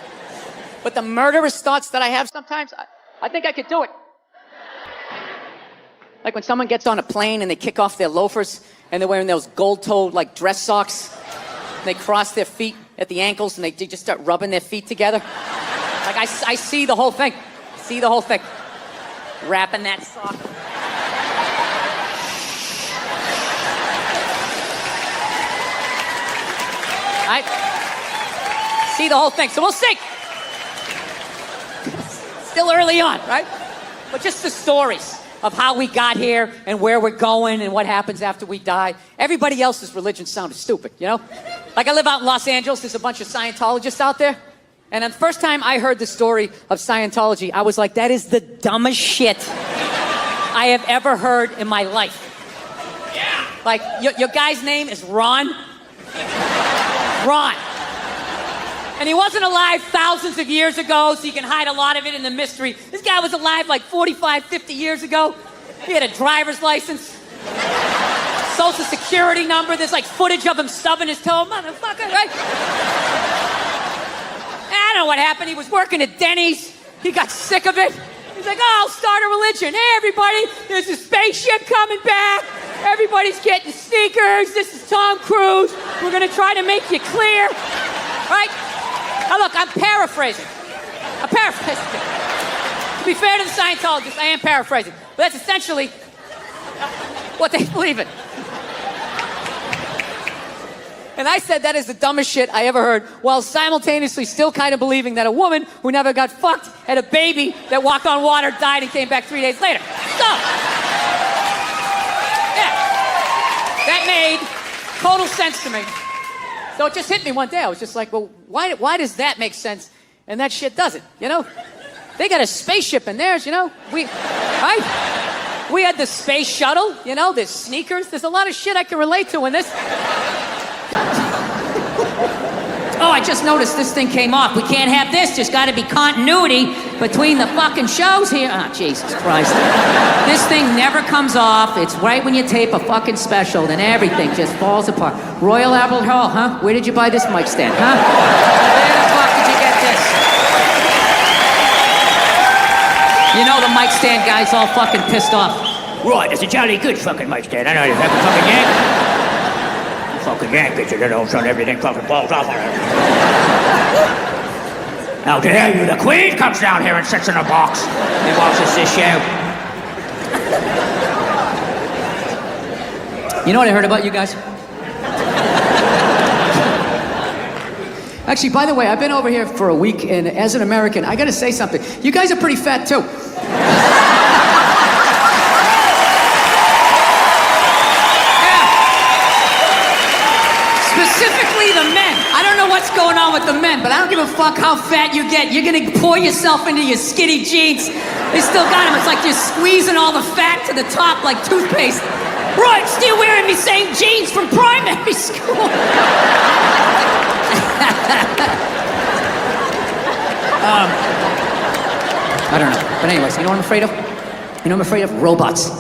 But the murderous thoughts that I have sometimes, I think I could do it. Like when someone gets on a plane and they kick off their loafers and they're wearing those gold-toed, like, dress socks. And they cross their feet at the ankles and they just start rubbing their feet together. Like, I see the whole thing. See the whole thing. Wrapping that sock. I see the whole thing. So we'll see. Still early on, right? But just the stories of how we got here and where we're going and what happens after we die. Everybody else's religion sounded stupid, Like I live out in Los Angeles. There's a bunch of Scientologists out there. And the first time I heard the story of Scientology, I was like, that is the dumbest shit I have ever heard in my life. Yeah. Like, your guy's name is Ron. Ron. And he wasn't alive thousands of years ago, so you can hide a lot of it in the mystery. This guy was alive like 45, 50 years ago. He had a driver's license, social security number. There's like footage of him stubbing his toe. Motherfucker, right? I don't know what happened. He was working at Denny's. He got sick of it. He's like, oh, I'll start a religion. Hey, everybody, there's a spaceship coming back. Everybody's getting sneakers. This is Tom Cruise. We're going to try to make you clear. Right? Now, look, I'm paraphrasing. To be fair to the Scientologists, I am paraphrasing. But that's essentially what they believe in. And I said that is the dumbest shit I ever heard, while simultaneously still kind of believing that a woman who never got fucked had a baby that walked on water, died, and came back 3 days later. So, yeah, that made total sense to me. So it just hit me one day. I was just like, well, why does that make sense and that shit doesn't, They got a spaceship in theirs, right? We had the space shuttle, there's sneakers. There's a lot of shit I can relate to in this. Oh, I just noticed this thing came off. We can't have this. There's got to be continuity between the fucking shows here. Oh, Jesus Christ. This thing never comes off. It's right when you tape a fucking special, then everything just falls apart. Royal Albert Hall, huh? Where did you buy this mic stand, huh? Where the fuck did you get this? You know the mic stand guy's all fucking pissed off. Right, it's a jolly good fucking mic stand. I know you have a fucking yank. Fucking Yankees, you know, son, everything fucking falls off on it. How dare you? The Queen comes down here and sits in a box and watches this show. You know what I heard about you guys? Actually, by the way, I've been over here for a week, and as an American, I gotta say something. You guys are pretty fat, too. Specifically the men. I don't know what's going on with the men, but I don't give a fuck how fat you get. You're gonna pour yourself into your skinny jeans. They still got them. It's like you're squeezing all the fat to the top like toothpaste. Right, still wearing me same jeans from primary school. I don't know. But anyways, you know what I'm afraid of? You know what I'm afraid of? Robots.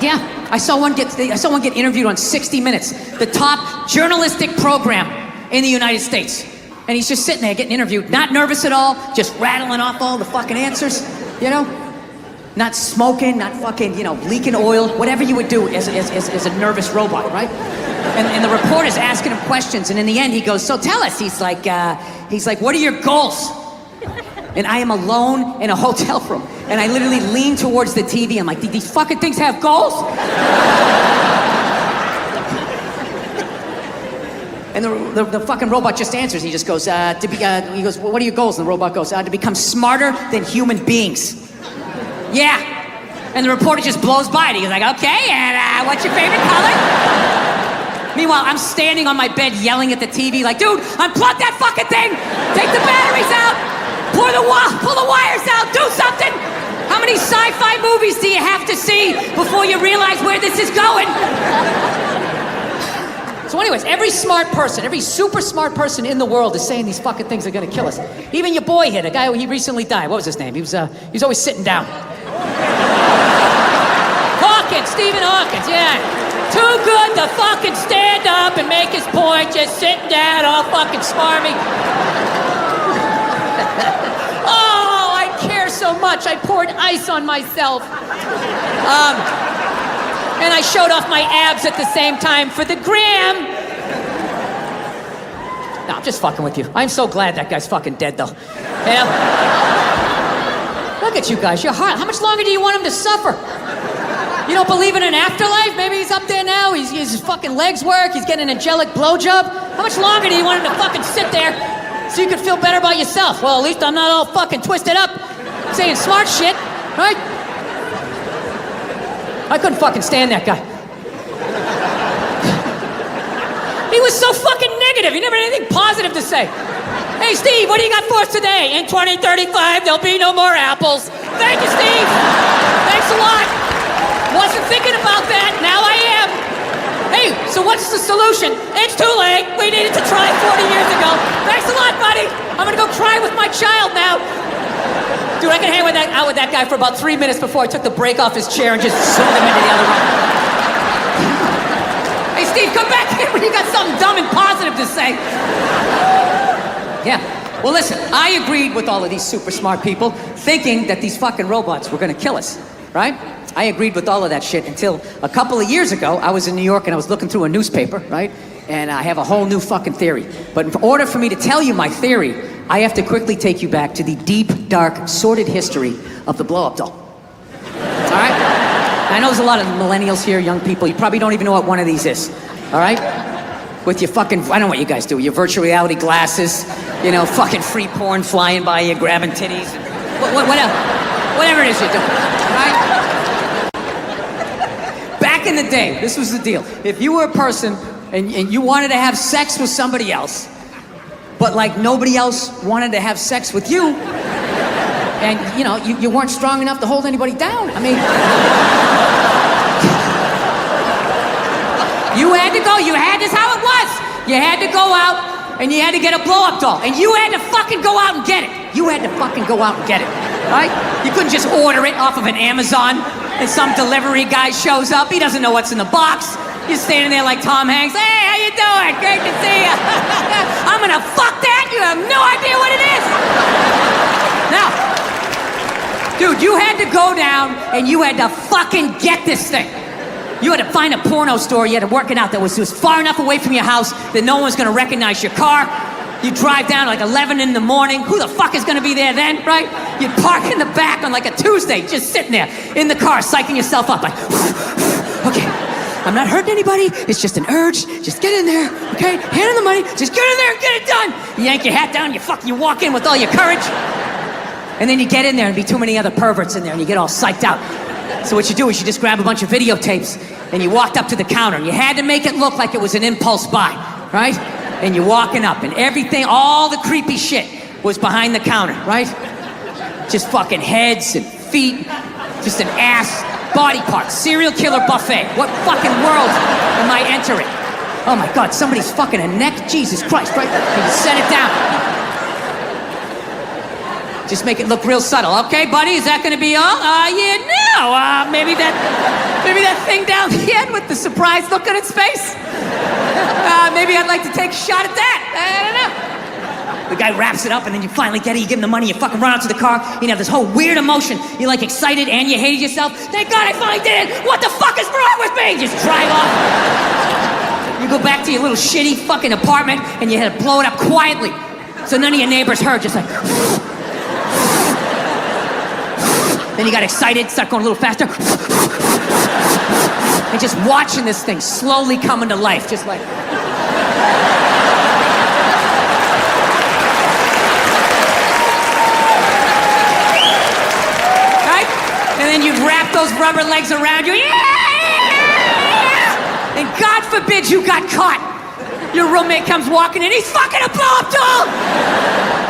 Yeah. I saw one get interviewed on 60 Minutes, the top journalistic program in the United States. And he's just sitting there getting interviewed, not nervous at all, just rattling off all the fucking answers, you know? Not smoking, not fucking, you know, leaking oil, whatever you would do as a nervous robot, right? And the reporter's asking him questions, and in the end he goes, so tell us, he's like, what are your goals? And I am alone in a hotel room. And I literally lean towards the TV. I'm like, these fucking things have goals? And the fucking robot just answers. He just goes, he goes, well, what are your goals? And the robot goes, to become smarter than human beings. Yeah. And the reporter just blows by it. He's like, okay, and what's your favorite color? Meanwhile, I'm standing on my bed yelling at the TV like, dude, unplug that fucking thing! Take the batteries out! Pull the wires out! Do something! How many sci-fi movies do you have to see before you realize where this is going? So anyways, every smart person, every super smart person in the world is saying these fucking things are gonna kill us. Even your boy here, the guy he recently died. What was his name? He was always sitting down. Hawkins, Stephen Hawkins, yeah. Too good to fucking stand up and make his point, just sitting down, all fucking smarmy. Oh, I care so much. I poured ice on myself. And I showed off my abs at the same time for the gram. No, I'm just fucking with you. I'm so glad that guy's fucking dead, though. Yeah. Look at you guys. You're hot. How much longer do you want him to suffer? You don't believe in an afterlife? Maybe he's up there now. His fucking legs work. He's getting an angelic blowjob. How much longer do you want him to fucking sit there so you can feel better about yourself? Well, at least I'm not all fucking twisted up saying smart shit, right? I couldn't fucking stand that guy. He was so fucking negative. He never had anything positive to say. Hey, Steve, what do you got for us today? In 2035, there'll be no more apples. Thank you, Steve. Thanks a lot. Wasn't thinking about that. Now I am. Hey, so what's the solution? It's too late. We needed to try 40 years ago. Thanks a lot, buddy. I'm gonna go cry with my child now. Dude, I can hang out with that guy for about 3 minutes before I took the brake off his chair and just slammed him into the other room. Hey, Steve, come back here when you got something dumb and positive to say. Yeah. Well, listen, I agreed with all of these super smart people thinking that these fucking robots were gonna kill us, right? I agreed with all of that shit until a couple of years ago, I was in New York and I was looking through a newspaper, right? And I have a whole new fucking theory. But in order for me to tell you my theory, I have to quickly take you back to the deep, dark, sordid history of the blow-up doll. All right? I know there's a lot of millennials here, young people. You probably don't even know what one of these is. All right? With your fucking, I don't know what you guys do, your virtual reality glasses, you know, fucking free porn flying by you, grabbing titties, whatever it is you're doing. All right? Back in the day, this was the deal. If you were a person and you wanted to have sex with somebody else, but like nobody else wanted to have sex with you, and you know, you weren't strong enough to hold anybody down. I mean, you had to go, this is how it was. You had to go out and you had to get a blow-up doll, and you had to fucking go out and get it. You had to fucking go out and get it, right? You couldn't just order it off of an Amazon, and some delivery guy shows up. He doesn't know what's in the box. You're standing there like Tom Hanks. Hey, how you doing? Great to see you. I'm gonna fuck that. You have no idea what it is. Now, dude, you had to go down and you had to fucking get this thing. You had to find a porno store. You had to work it out that was far enough away from your house that no one's gonna recognize your car. You drive down like 11 in the morning. Who the fuck is gonna be there then, right? You park in the back on like a Tuesday, just sitting there in the car, psyching yourself up like, okay. I'm not hurting anybody. It's just an urge. Just get in there, okay? Hand in the money. Just get in there and get it done. You yank your hat down. You walk in with all your courage. And then you get in there and be too many other perverts in there and you get all psyched out. So what you do is you just grab a bunch of videotapes and you walked up to the counter. And you had to make it look like it was an impulse buy, right? And you're walking up and everything, all the creepy shit was behind the counter, right? Just fucking heads and feet, just an ass. Body parts, serial killer buffet. What fucking world am I entering? Oh my God, somebody's fucking a neck? Jesus Christ, right? And you set it down. Just make it look real subtle. Okay, buddy, is that gonna be all? Yeah, no. Maybe that thing down the end with the surprised look on its face? Maybe I'd like to take a shot at that. I don't know. The guy wraps it up and then you finally get it, you give him the money, you fucking run out to the car, you have this whole weird emotion. You're like excited and you hated yourself. Thank God I finally did it! What the fuck is wrong with me? Just drive off. You go back to your little shitty fucking apartment and you had to blow it up quietly. So none of your neighbors heard, just like then you got excited, start going a little faster. And just watching this thing slowly coming to life, just like and then you'd wrap those rubber legs around you. Yeah! And God forbid you got caught. Your roommate comes walking in, he's fucking a blow-up doll!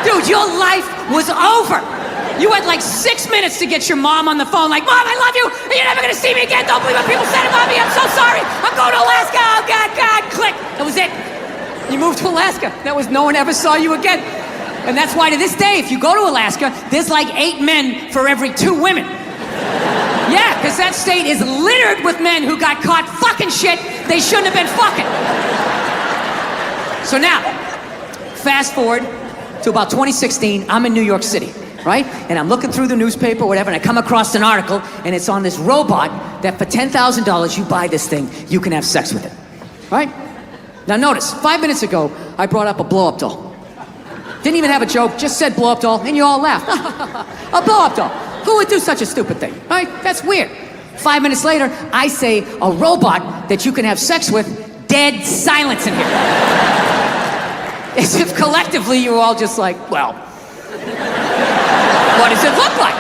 Dude, your life was over. You had like 6 minutes to get your mom on the phone, like, Mom, I love you, and you're never gonna see me again. Don't believe what people said about me. I'm so sorry. I'm going to Alaska. Oh, God, click. That was it. You moved to Alaska. That was, no one ever saw you again. And that's why to this day, if you go to Alaska, there's like 8 men for every 2 women. Yeah, because that state is littered with men who got caught fucking shit they shouldn't have been fucking. So now, fast forward to about 2016, I'm in New York City, right? And I'm looking through the newspaper, whatever, and I come across an article, and it's on this robot that for $10,000, you buy this thing, you can have sex with it, right? Now notice, 5 minutes ago, I brought up a blow-up doll. Didn't even have a joke, just said blow-up doll, and you all laughed. A blow-up doll. Who would do such a stupid thing, right? That's weird. 5 minutes later, I say a robot that you can have sex with, dead silence in here. As if collectively you were all just like, well, what does it look like?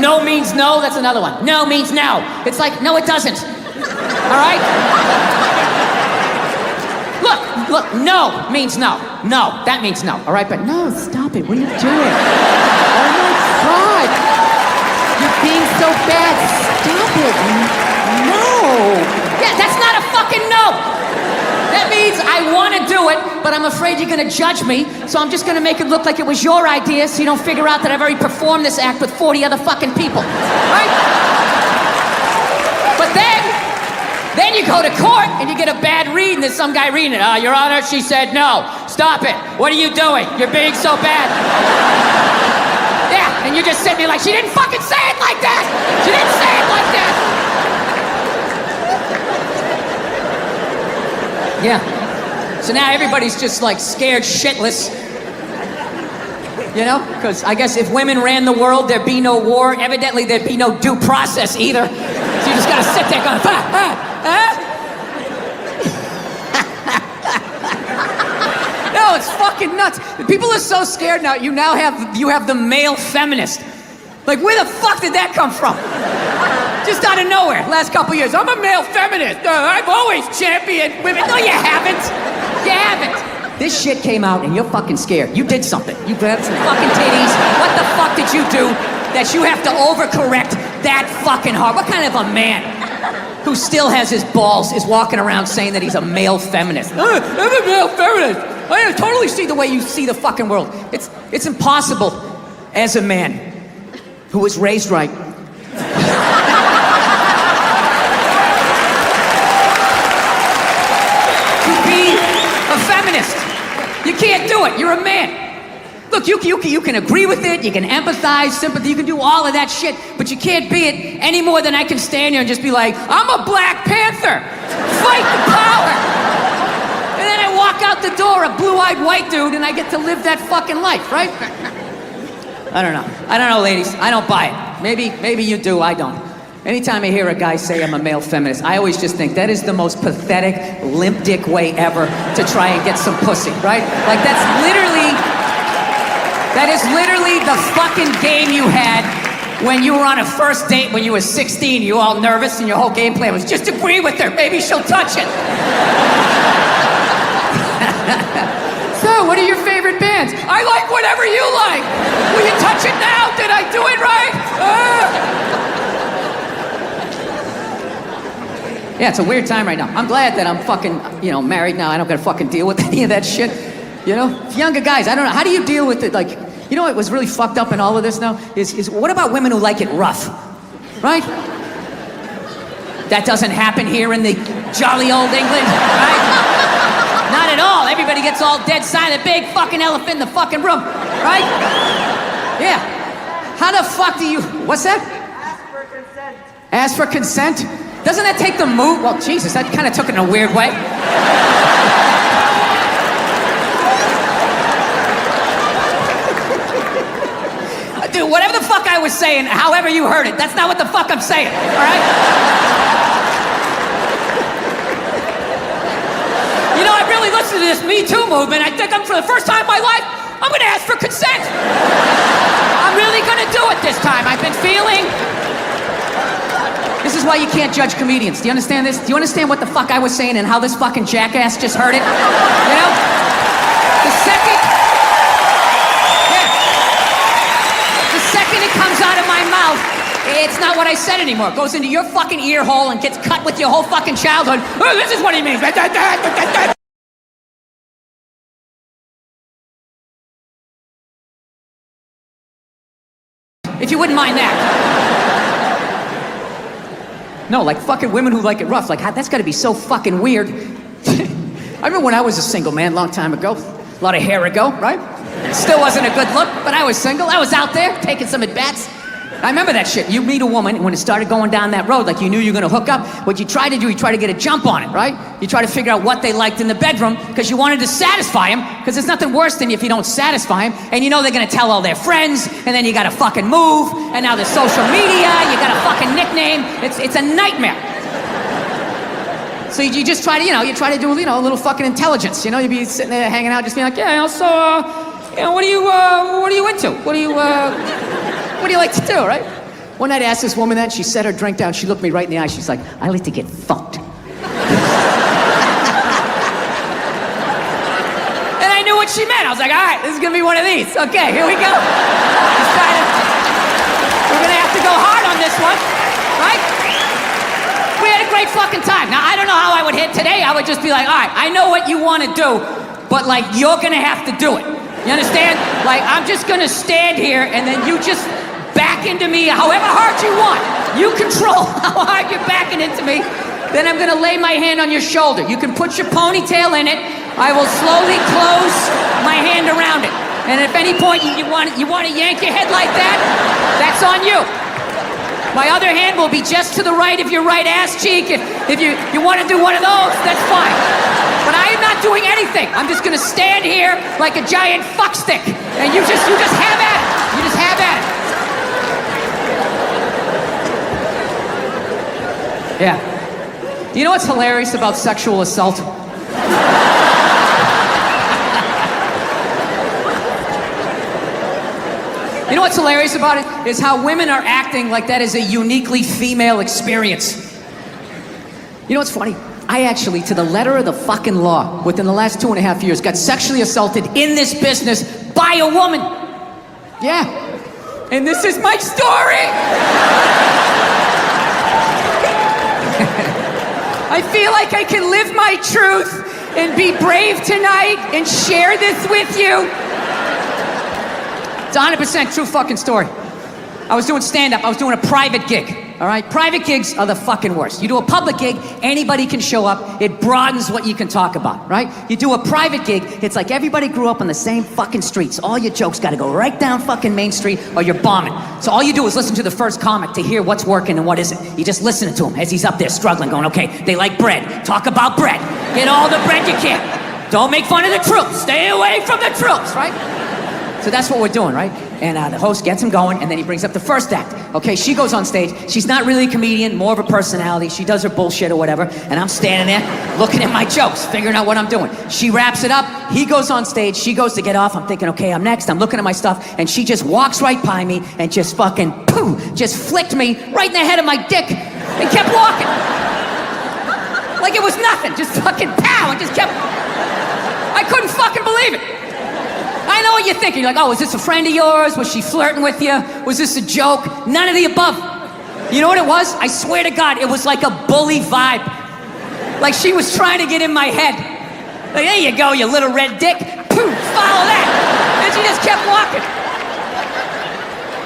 No means no, that's another one. No means no. It's like, no, it doesn't. All right? Look, no means no. No, that means no, all right? But no, stop it. What are you doing? Oh my God. You're being so bad. Stop it. No. Yeah, that's not a fucking no. That means I want to do it, but I'm afraid you're going to judge me, so I'm just going to make it look like it was your idea so you don't figure out that I've already performed this act with 40 other fucking people, right? But then you go to court and you get a bad read and there's some guy reading it. Your Honor, she said no. Stop it. What are you doing? You're being so bad. Yeah, and you're just sitting there like, she didn't fucking say it like that. She didn't say it like that. Yeah. So now everybody's just like scared shitless. You know? Because I guess if women ran the world, there'd be no war. Evidently, there'd be no due process either. So you just gotta sit there going, No, it's fucking nuts. People are so scared now. You have the male feminist. Like, where the fuck did that come from? Just out of nowhere, last couple years. I'm a male feminist. I've always championed women. No, you haven't. You haven't. This shit came out and you're fucking scared. You did something. You grabbed some fucking titties. What the fuck did you do that you have to overcorrect that fucking hard? What kind of a man who still has his balls is walking around saying that he's a male feminist. I'm a male feminist. I totally see the way you see the fucking world. It's impossible as a man who was raised right. To be a feminist. You can't do it. You're a man. Look, you can agree with it, you can empathize, sympathy, you can do all of that shit, but you can't be it any more than I can stand here and just be like, I'm a Black Panther! Fight the power! And then I walk out the door, a blue-eyed white dude, and I get to live that fucking life, right? I don't know, ladies. I don't buy it. Maybe you do, I don't. Anytime I hear a guy say I'm a male feminist, I always just think that is the most pathetic, limp dick way ever to try and get some pussy, right? Like, that is literally the fucking game you had when you were on a first date when you were 16, you were all nervous and your whole game plan was just agree with her, maybe she'll touch it. So, what are your favorite bands? I like whatever you like. Will you touch it now? Did I do it right? Yeah, it's a weird time right now. I'm glad that I'm fucking, married now. I don't gotta fucking deal with any of that shit. Younger guys, I don't know. How do you deal with it? Like, what was really fucked up in all of this now is what about women who like it rough, right? That doesn't happen here in the jolly old England, right? Not at all. Everybody gets all dead silent, big fucking elephant in the fucking room, right? Yeah. How the fuck do you, what's that? Ask for consent. Ask for consent? Doesn't that take the mood? Well, Jesus, that kind of took it in a weird way. Dude, whatever the fuck I was saying, however you heard it, that's not what the fuck I'm saying, all right? I really listened to this Me Too movement. I think for the first time in my life, I'm gonna ask for consent. I'm really gonna do it this time. I've been feeling... This is why you can't judge comedians. Do you understand this? Do you understand what the fuck I was saying and how this fucking jackass just heard it? The second it comes out of my mouth, it's not what I said anymore. It goes into your fucking ear hole and gets cut with your whole fucking childhood. Oh, this is what he means. If you wouldn't mind that. No, like fucking women who like it rough. Like, that's gotta be so fucking weird. I remember when I was a single man, long time ago. A lot of hair ago, right? Still wasn't a good look, but I was single. I was out there taking some at-bats. I remember that shit. You meet a woman, and when it started going down that road, like you knew you were gonna hook up, what you try to do, you try to get a jump on it, right? You try to figure out what they liked in the bedroom, because you wanted to satisfy them, because there's nothing worse than if you don't satisfy them, and you know they're gonna tell all their friends, and then you gotta fucking move, and now there's social media, you got a fucking nickname. It's a nightmare. So you just try to, you try to do, a little fucking intelligence, you'd be sitting there hanging out, just being like, yeah, so, what are you into? What do you like to do, right? One night I asked this woman that, she set her drink down, she looked me right in the eye, she's like, I like to get fucked. And I knew what she meant. I was like, all right, this is gonna be one of these. Okay, here we go. We're gonna have to go hard on this one, right? We had a great fucking time. Now, I don't know how I would hit today. I would just be like, all right, I know what you want to do, but like, you're gonna have to do it. You understand? Like, I'm just gonna stand here and then you just back into me however hard you want. You control how hard you're backing into me. Then I'm gonna lay my hand on your shoulder. You can put your ponytail in it. I will slowly close my hand around it. And if at any point you want to yank your head like that, that's on you. My other hand will be just to the right of your right ass cheek. If you want to do one of those, that's fine. But I am not doing anything. I'm just gonna stand here like a giant fuck stick. And you just have at it. You just have at it. Yeah. You know what's hilarious about sexual assault? You know what's hilarious about it? Is how women are acting like that is a uniquely female experience. You know what's funny? I actually, to the letter of the fucking law, within the last 2.5 years, got sexually assaulted in this business by a woman. Yeah. And this is my story! I feel like I can live my truth and be brave tonight and share this with you. It's a 100% true fucking story. I was doing stand-up. I was doing a private gig. All right? Private gigs are the fucking worst. You do a public gig, anybody can show up. It broadens what you can talk about, right? You do a private gig, it's like everybody grew up on the same fucking streets. All your jokes gotta go right down fucking Main Street or you're bombing. So all you do is listen to the first comic to hear what's working and what isn't. You just listen to him as he's up there struggling, going, okay, they like bread. Talk about bread. Get all the bread you can. Don't make fun of the troops. Stay away from the troops, right? So that's what we're doing, right? And the host gets him going, and then he brings up the first act. Okay, she goes on stage. She's not really a comedian, more of a personality. She does her bullshit or whatever, and I'm standing there looking at my jokes, figuring out what I'm doing. She wraps it up. He goes on stage. She goes to get off. I'm thinking, okay, I'm next. I'm looking at my stuff, and she just walks right by me and just fucking, pooh, just flicked me right in the head of my dick and kept walking. Like it was nothing. Just fucking pow, and just kept... I couldn't fucking believe it. I know what you're thinking. You're like, oh, is this a friend of yours? Was she flirting with you? Was this a joke? None of the above. You know what it was? I swear to God, it was like a bully vibe. Like she was trying to get in my head. Like, there you go, you little red dick. Poof, follow that. And she just kept walking.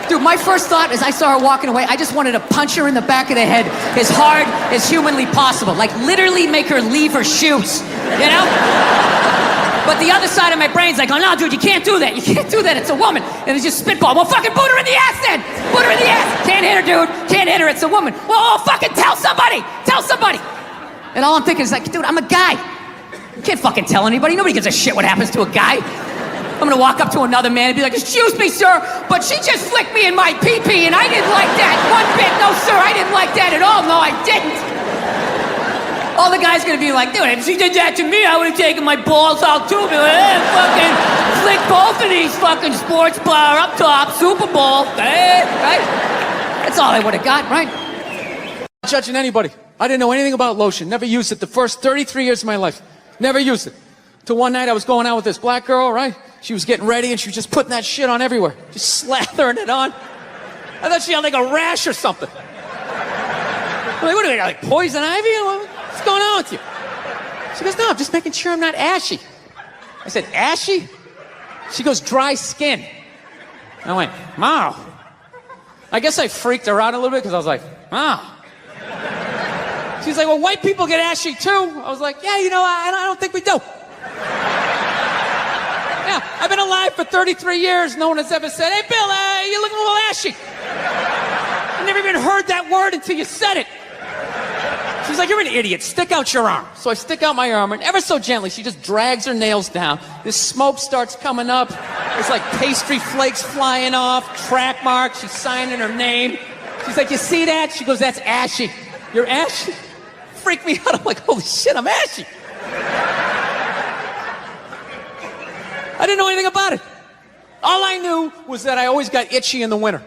Dude, my first thought as I saw her walking away, I just wanted to punch her in the back of the head as hard as humanly possible. Like literally make her leave her shoes, you know? But the other side of my brain's like, oh no, dude, you can't do that. You can't do that, it's a woman. And it's just spitball. Well, fucking boot her in the ass then. Boot her in the ass. Can't hit her, dude. Can't hit her, it's a woman. Well, fucking tell somebody. Tell somebody. And all I'm thinking is like, dude, I'm a guy. You can't fucking tell anybody. Nobody gives a shit what happens to a guy. I'm gonna walk up to another man and be like, excuse me, sir, but she just flicked me in my pee-pee and I didn't like that one bit. No, sir, I didn't like that at all. No, I didn't. All the guy's gonna be like, dude, if she did that to me, I would've taken my balls out too. Be like, hey, fucking flick both of these fucking sports bar up top, Super Bowl, hey, right? That's all I would've got, right? Not judging anybody. I didn't know anything about lotion. Never used it the first 33 years of my life. Never used it. Till one night I was going out with this black girl, right? She was getting ready and she was just putting that shit on everywhere. Just slathering it on. I thought she had like a rash or something. I'm like, what do we got, like poison ivy? What's going on with you? She goes, no, I'm just making sure I'm not ashy. I said, ashy? She goes, dry skin. I went, wow. I guess I freaked her out a little bit because I was like, wow. She's like, well, white people get ashy too. I was like, yeah, you know, I don't think we do. Yeah, I've been alive for 33 years. No one has ever said, hey, Bill, you're looking a little ashy. I never even heard that word until you said it. She's like, you're an idiot. Stick out your arm. So I stick out my arm, and ever so gently, she just drags her nails down. This smoke starts coming up. There's like pastry flakes flying off, track marks. She's signing her name. She's like, you see that? She goes, that's ashy. You're ashy? Freak me out. I'm like, holy shit, I'm ashy. I didn't know anything about it. All I knew was that I always got itchy in the winter.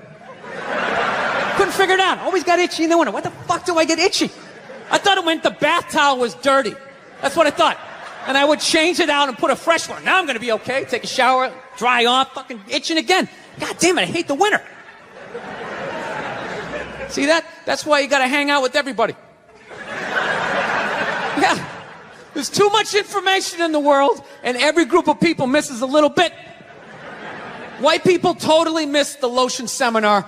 Couldn't figure it out. Always got itchy in the winter. What the fuck do I get itchy? I thought it meant the bath towel was dirty. That's what I thought. And I would change it out and put a fresh one. Now I'm gonna be okay. Take a shower, dry off, fucking itching again. God damn it, I hate the winter. See that? That's why you gotta hang out with everybody. Yeah. There's too much information in the world, and every group of people misses a little bit. White people totally missed the lotion seminar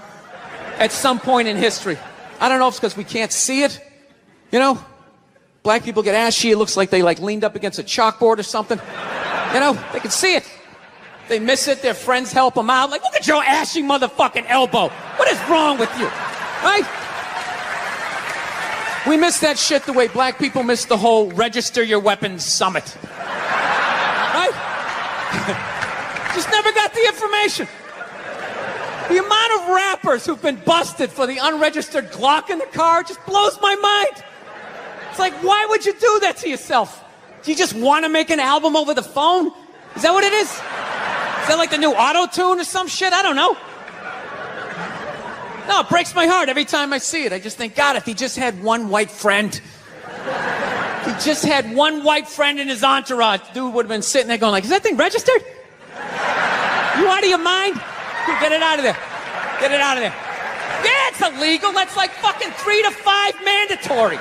at some point in history. I don't know if it's because we can't see it. You know? Black people get ashy, it looks like they like leaned up against a chalkboard or something. You know? They can see it. They miss it, their friends help them out. Like, look at your ashy motherfucking elbow. What is wrong with you? Right? We miss that shit the way black people miss the whole register your weapons summit. Right? Just never got the information. The amount of rappers who've been busted for the unregistered Glock in the car just blows my mind. It's like, why would you do that to yourself? Do you just want to make an album over the phone? Is that what it is? Is that like the new auto-tune or some shit? I don't know. No, it breaks my heart every time I see it. I just think, God, if he just had one white friend. If he just had one white friend in his entourage, dude would have been sitting there going like, is that thing registered? You out of your mind? Dude, get it out of there. Get it out of there. Yeah, it's illegal. That's like fucking 3 to 5 mandatory.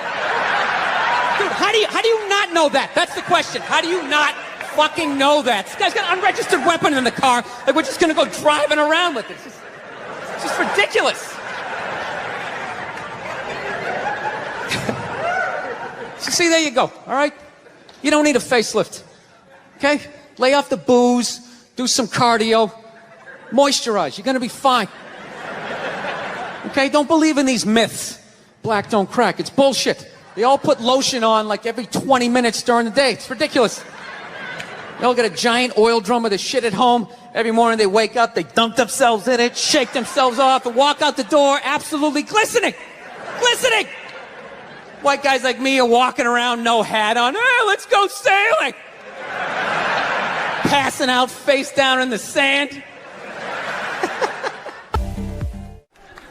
Dude, how do you not know that? That's the question. How do you not fucking know that? This guy's got an unregistered weapon in the car. Like, we're just gonna go driving around with it. It's just ridiculous. So see, there you go, all right? You don't need a facelift, okay? Lay off the booze, do some cardio, moisturize. You're gonna be fine. Okay, don't believe in these myths. Black don't crack, it's bullshit. They all put lotion on like every 20 minutes during the day. It's ridiculous. They all got a giant oil drum of the shit at home. Every morning they wake up, they dunk themselves in it, shake themselves off, and walk out the door absolutely glistening. Glistening! White guys like me are walking around, no hat on. Hey, let's go sailing! Passing out face down in the sand.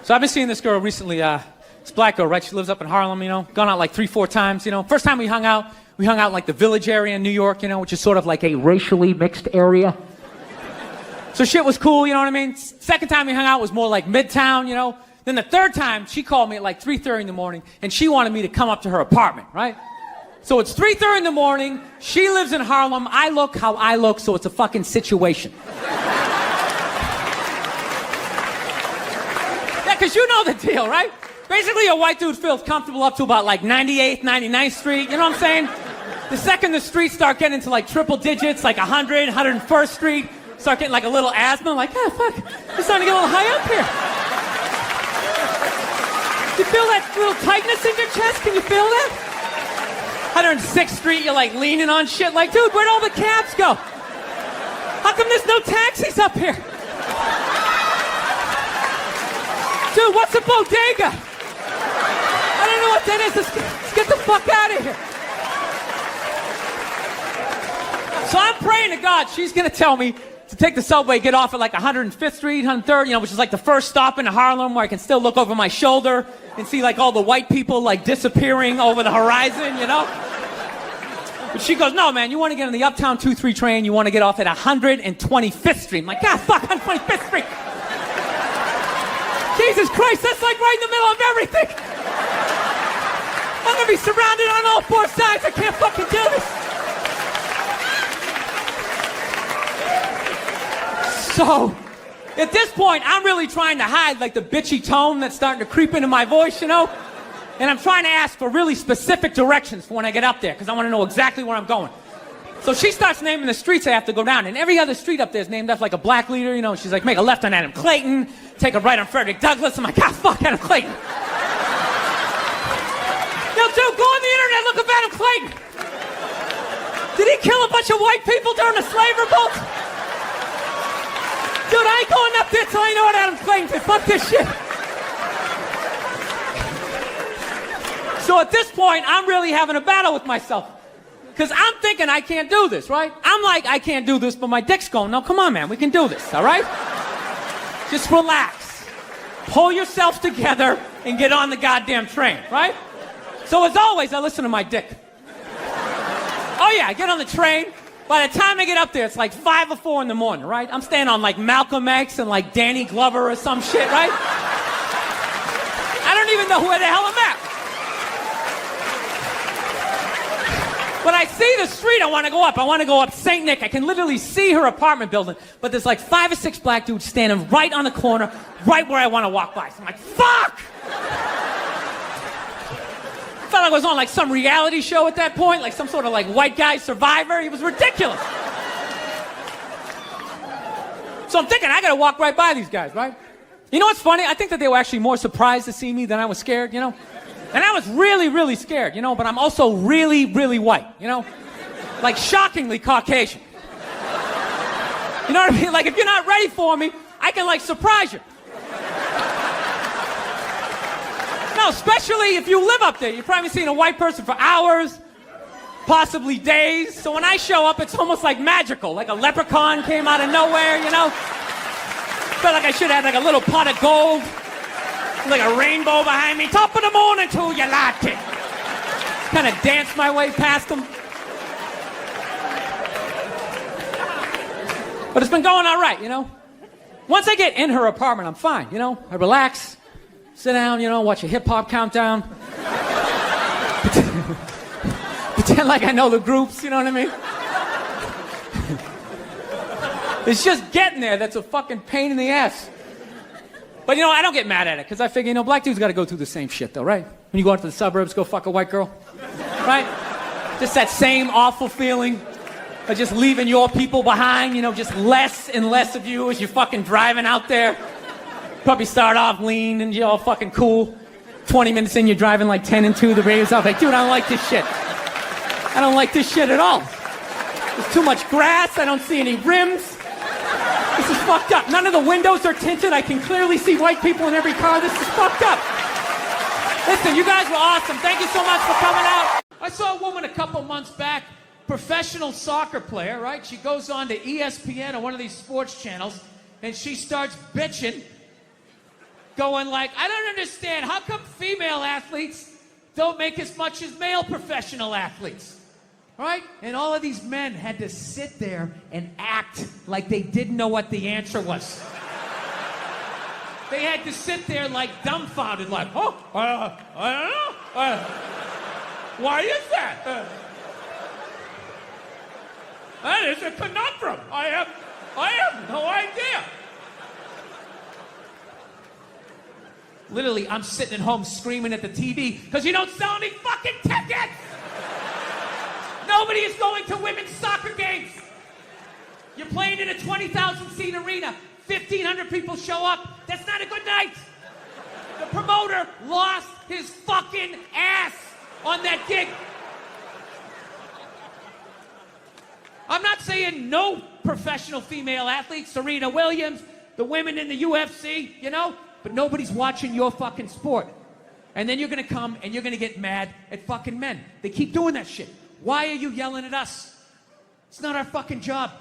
So I've been seeing this girl recently, this black girl, right? She lives up in Harlem, you know, gone out like 3-4 times, you know. First time we hung out in like the Village area in New York, you know, which is sort of like a racially mixed area. So shit was cool, you know what I mean? Second time we hung out was more like Midtown, you know. Then the third time, she called me at like 3:30 in the morning, and she wanted me to come up to her apartment, right? So it's 3:30 in the morning, she lives in Harlem, I look how I look, so it's a fucking situation. Yeah, because you know the deal, right? Basically, a white dude feels comfortable up to about like 98th, 99th Street, you know what I'm saying? The second the streets start getting into like triple digits, like 100, 101st Street, start getting like a little asthma, I'm like, oh, fuck, it's starting to get a little high up here. You feel that little tightness in your chest? Can you feel that? 106th Street, you're like leaning on shit like, dude, where'd all the cabs go? How come there's no taxis up here? Dude, what's a bodega? I don't know what that is. Let's get the fuck out of here. So I'm praying to God she's gonna tell me to take the subway, get off at like 105th Street, 103rd, you know, which is like the first stop in Harlem where I can still look over my shoulder and see like all the white people like disappearing over the horizon, you know? But she goes, no, man, you want to get on the Uptown 2-3 train, you want to get off at 125th Street. I'm like, God, fuck, 125th Street. Jesus Christ, that's like right in the middle of everything. I'm going to be surrounded on all four sides. I can't fucking do this. So, at this point, I'm really trying to hide like the bitchy tone that's starting to creep into my voice, you know? And I'm trying to ask for really specific directions for when I get up there, because I want to know exactly where I'm going. So she starts naming the streets I have to go down, and every other street up there is named after like a black leader, you know? She's like, make a left on Adam Clayton, take a right on Frederick Douglass. I'm like, God, fuck Adam Clayton. Yo, dude, go on the internet, look up Adam Clayton. Did he kill a bunch of white people during the slave revolt? Dude, I ain't going up there till I know what Adam Clayton did. Fuck this shit. So at this point, I'm really having a battle with myself. Because I'm thinking I can't do this, right? I'm like, I can't do this, but my dick's going, no, come on, man, we can do this, all right? Just relax. Pull yourself together and get on the goddamn train, right? So as always, I listen to my dick. Oh yeah, I get on the train. By the time I get up there, it's like 5 or 4 in the morning, right? I'm staying on like Malcolm X and like Danny Glover or some shit, right? I don't even know where the hell I'm at. When I see the street I want to go up, I want to go up St. Nick. I can literally see her apartment building, but there's like 5 or 6 black dudes standing right on the corner, right where I want to walk by. So I'm like, fuck! I felt like I was on like some reality show at that point, like some sort of like white guy survivor. It was ridiculous. So I'm thinking, I gotta walk right by these guys, right? You know what's funny? I think that they were actually more surprised to see me than I was scared, you know? And I was really, really scared, you know, but I'm also really, really white, you know? Like shockingly Caucasian. You know what I mean? Like if you're not ready for me, I can like surprise you. No, especially if you live up there. You've probably seen a white person for hours, possibly days. So when I show up, it's almost like magical, like a leprechaun came out of nowhere, you know? Felt like I should have like a little pot of gold. Like a rainbow behind me. Top of the morning to you, latte. Kind of dance my way past them. But it's been going all right, you know? Once I get in her apartment, I'm fine, you know? I relax, sit down, you know, watch a hip-hop countdown. Pretend like I know the groups, you know what I mean? It's just getting there that's a fucking pain in the ass. But, I don't get mad at it, because I figure, black dudes got to go through the same shit, though, right? When you go out to the suburbs, go fuck a white girl, right? Just that same awful feeling of just leaving your people behind, just less and less of you as you're fucking driving out there. Probably start off lean and you're all fucking cool. 20 minutes in, you're driving like 10 and 2, the radio's off. Like, dude, I don't like this shit. I don't like this shit at all. There's too much grass, I don't see any rims. This is fucked up. None of the windows are tinted. I can clearly see white people in every car. This is fucked up. Listen, you guys were awesome. Thank you so much for coming out. I saw a woman a couple months back, professional soccer player, right? She goes on to ESPN or one of these sports channels, and she starts bitching, going like, I don't understand. How come female athletes don't make as much as male professional athletes? Right? And all of these men had to sit there and act like they didn't know what the answer was. They had to sit there like dumbfounded, like, oh, I don't know. Why is that? That is a conundrum. I have no idea. Literally, I'm sitting at home screaming at the TV because you don't sell any fucking tickets. Nobody is going to women's soccer games. You're playing in a 20,000 seat arena. 1,500 people show up. That's not a good night. The promoter lost his fucking ass on that gig. I'm not saying no professional female athletes, Serena Williams, the women in the UFC, but nobody's watching your fucking sport. And then you're gonna come and you're gonna get mad at fucking men. They keep doing that shit. Why are you yelling at us? It's not our fucking job.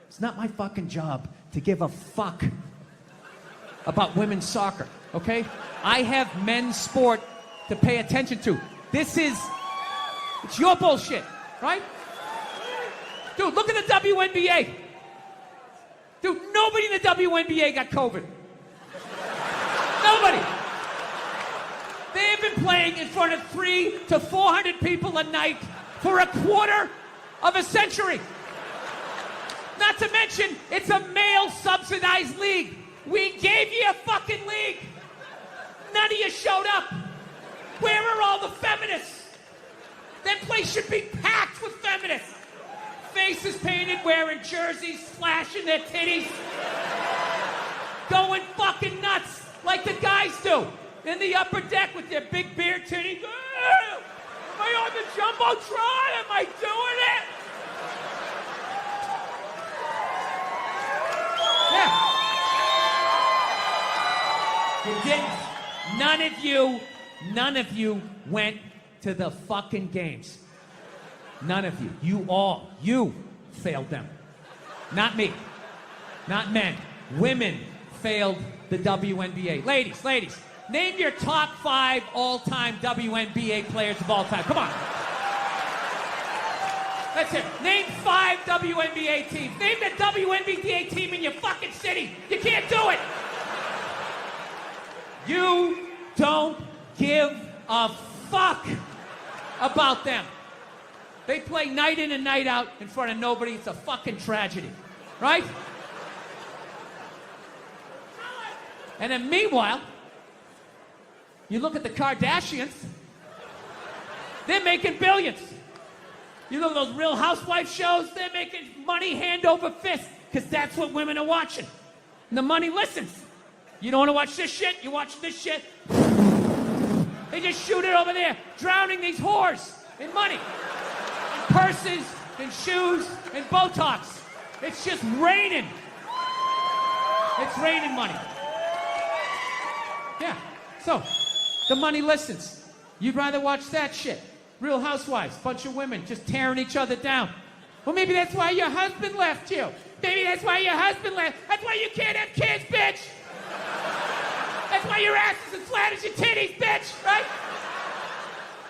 It's not my fucking job to give a fuck about women's soccer, okay? I have men's sport to pay attention to. It's your bullshit, right? Dude, look at the WNBA. Dude, nobody in the WNBA got COVID. Nobody. They have been playing in front of 300 to 400 people a night for a quarter of a century. Not to mention, it's a male-subsidized league. We gave you a fucking league. None of you showed up. Where are all the feminists? That place should be packed with feminists. Faces painted, wearing jerseys, flashing their titties. Going fucking nuts like the guys do. In the upper deck with their big beer titties. Am I on the Jumbotron? Am I doing it? Yeah. You didn't. None of you went to the fucking games. None of you. You failed them. Not me. Not men. Women failed the WNBA. Ladies, name your top 5 all-time WNBA players of all time. Come on. That's it. Name 5 WNBA teams. Name the WNBA team in your fucking city. You can't do it. You don't give a fuck about them. They play night in and night out in front of nobody. It's a fucking tragedy, right? And then meanwhile, you look at the Kardashians, they're making billions. You know those Real Housewives shows? They're making money hand over fist because that's what women are watching. And the money listens. You don't want to watch this shit? You watch this shit? They just shoot it over there, drowning these whores in money. In purses, in shoes, in Botox. It's just raining. It's raining money. Yeah, so the money listens. You'd rather watch that shit. Real Housewives, bunch of women just tearing each other down. Well, maybe that's why your husband left you. Maybe that's why your husband left. That's why you can't have kids, bitch. That's why your ass is as flat as your titties, bitch, right?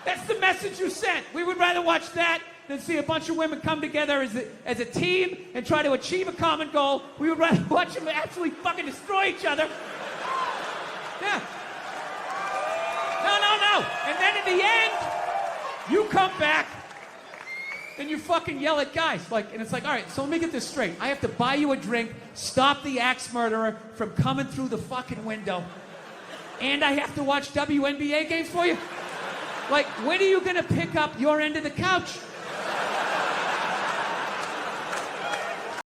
That's the message you sent. We would rather watch that than see a bunch of women come together as a team and try to achieve a common goal. We would rather watch them actually fucking destroy each other. Yeah. No. And then in the end, you come back And you fucking yell at guys. Like, and it's like, all right, so let me get this straight. I have to buy you a drink, stop the axe murderer from coming through the fucking window, and I have to watch WNBA games for you? Like, when are you gonna pick up your end of the couch?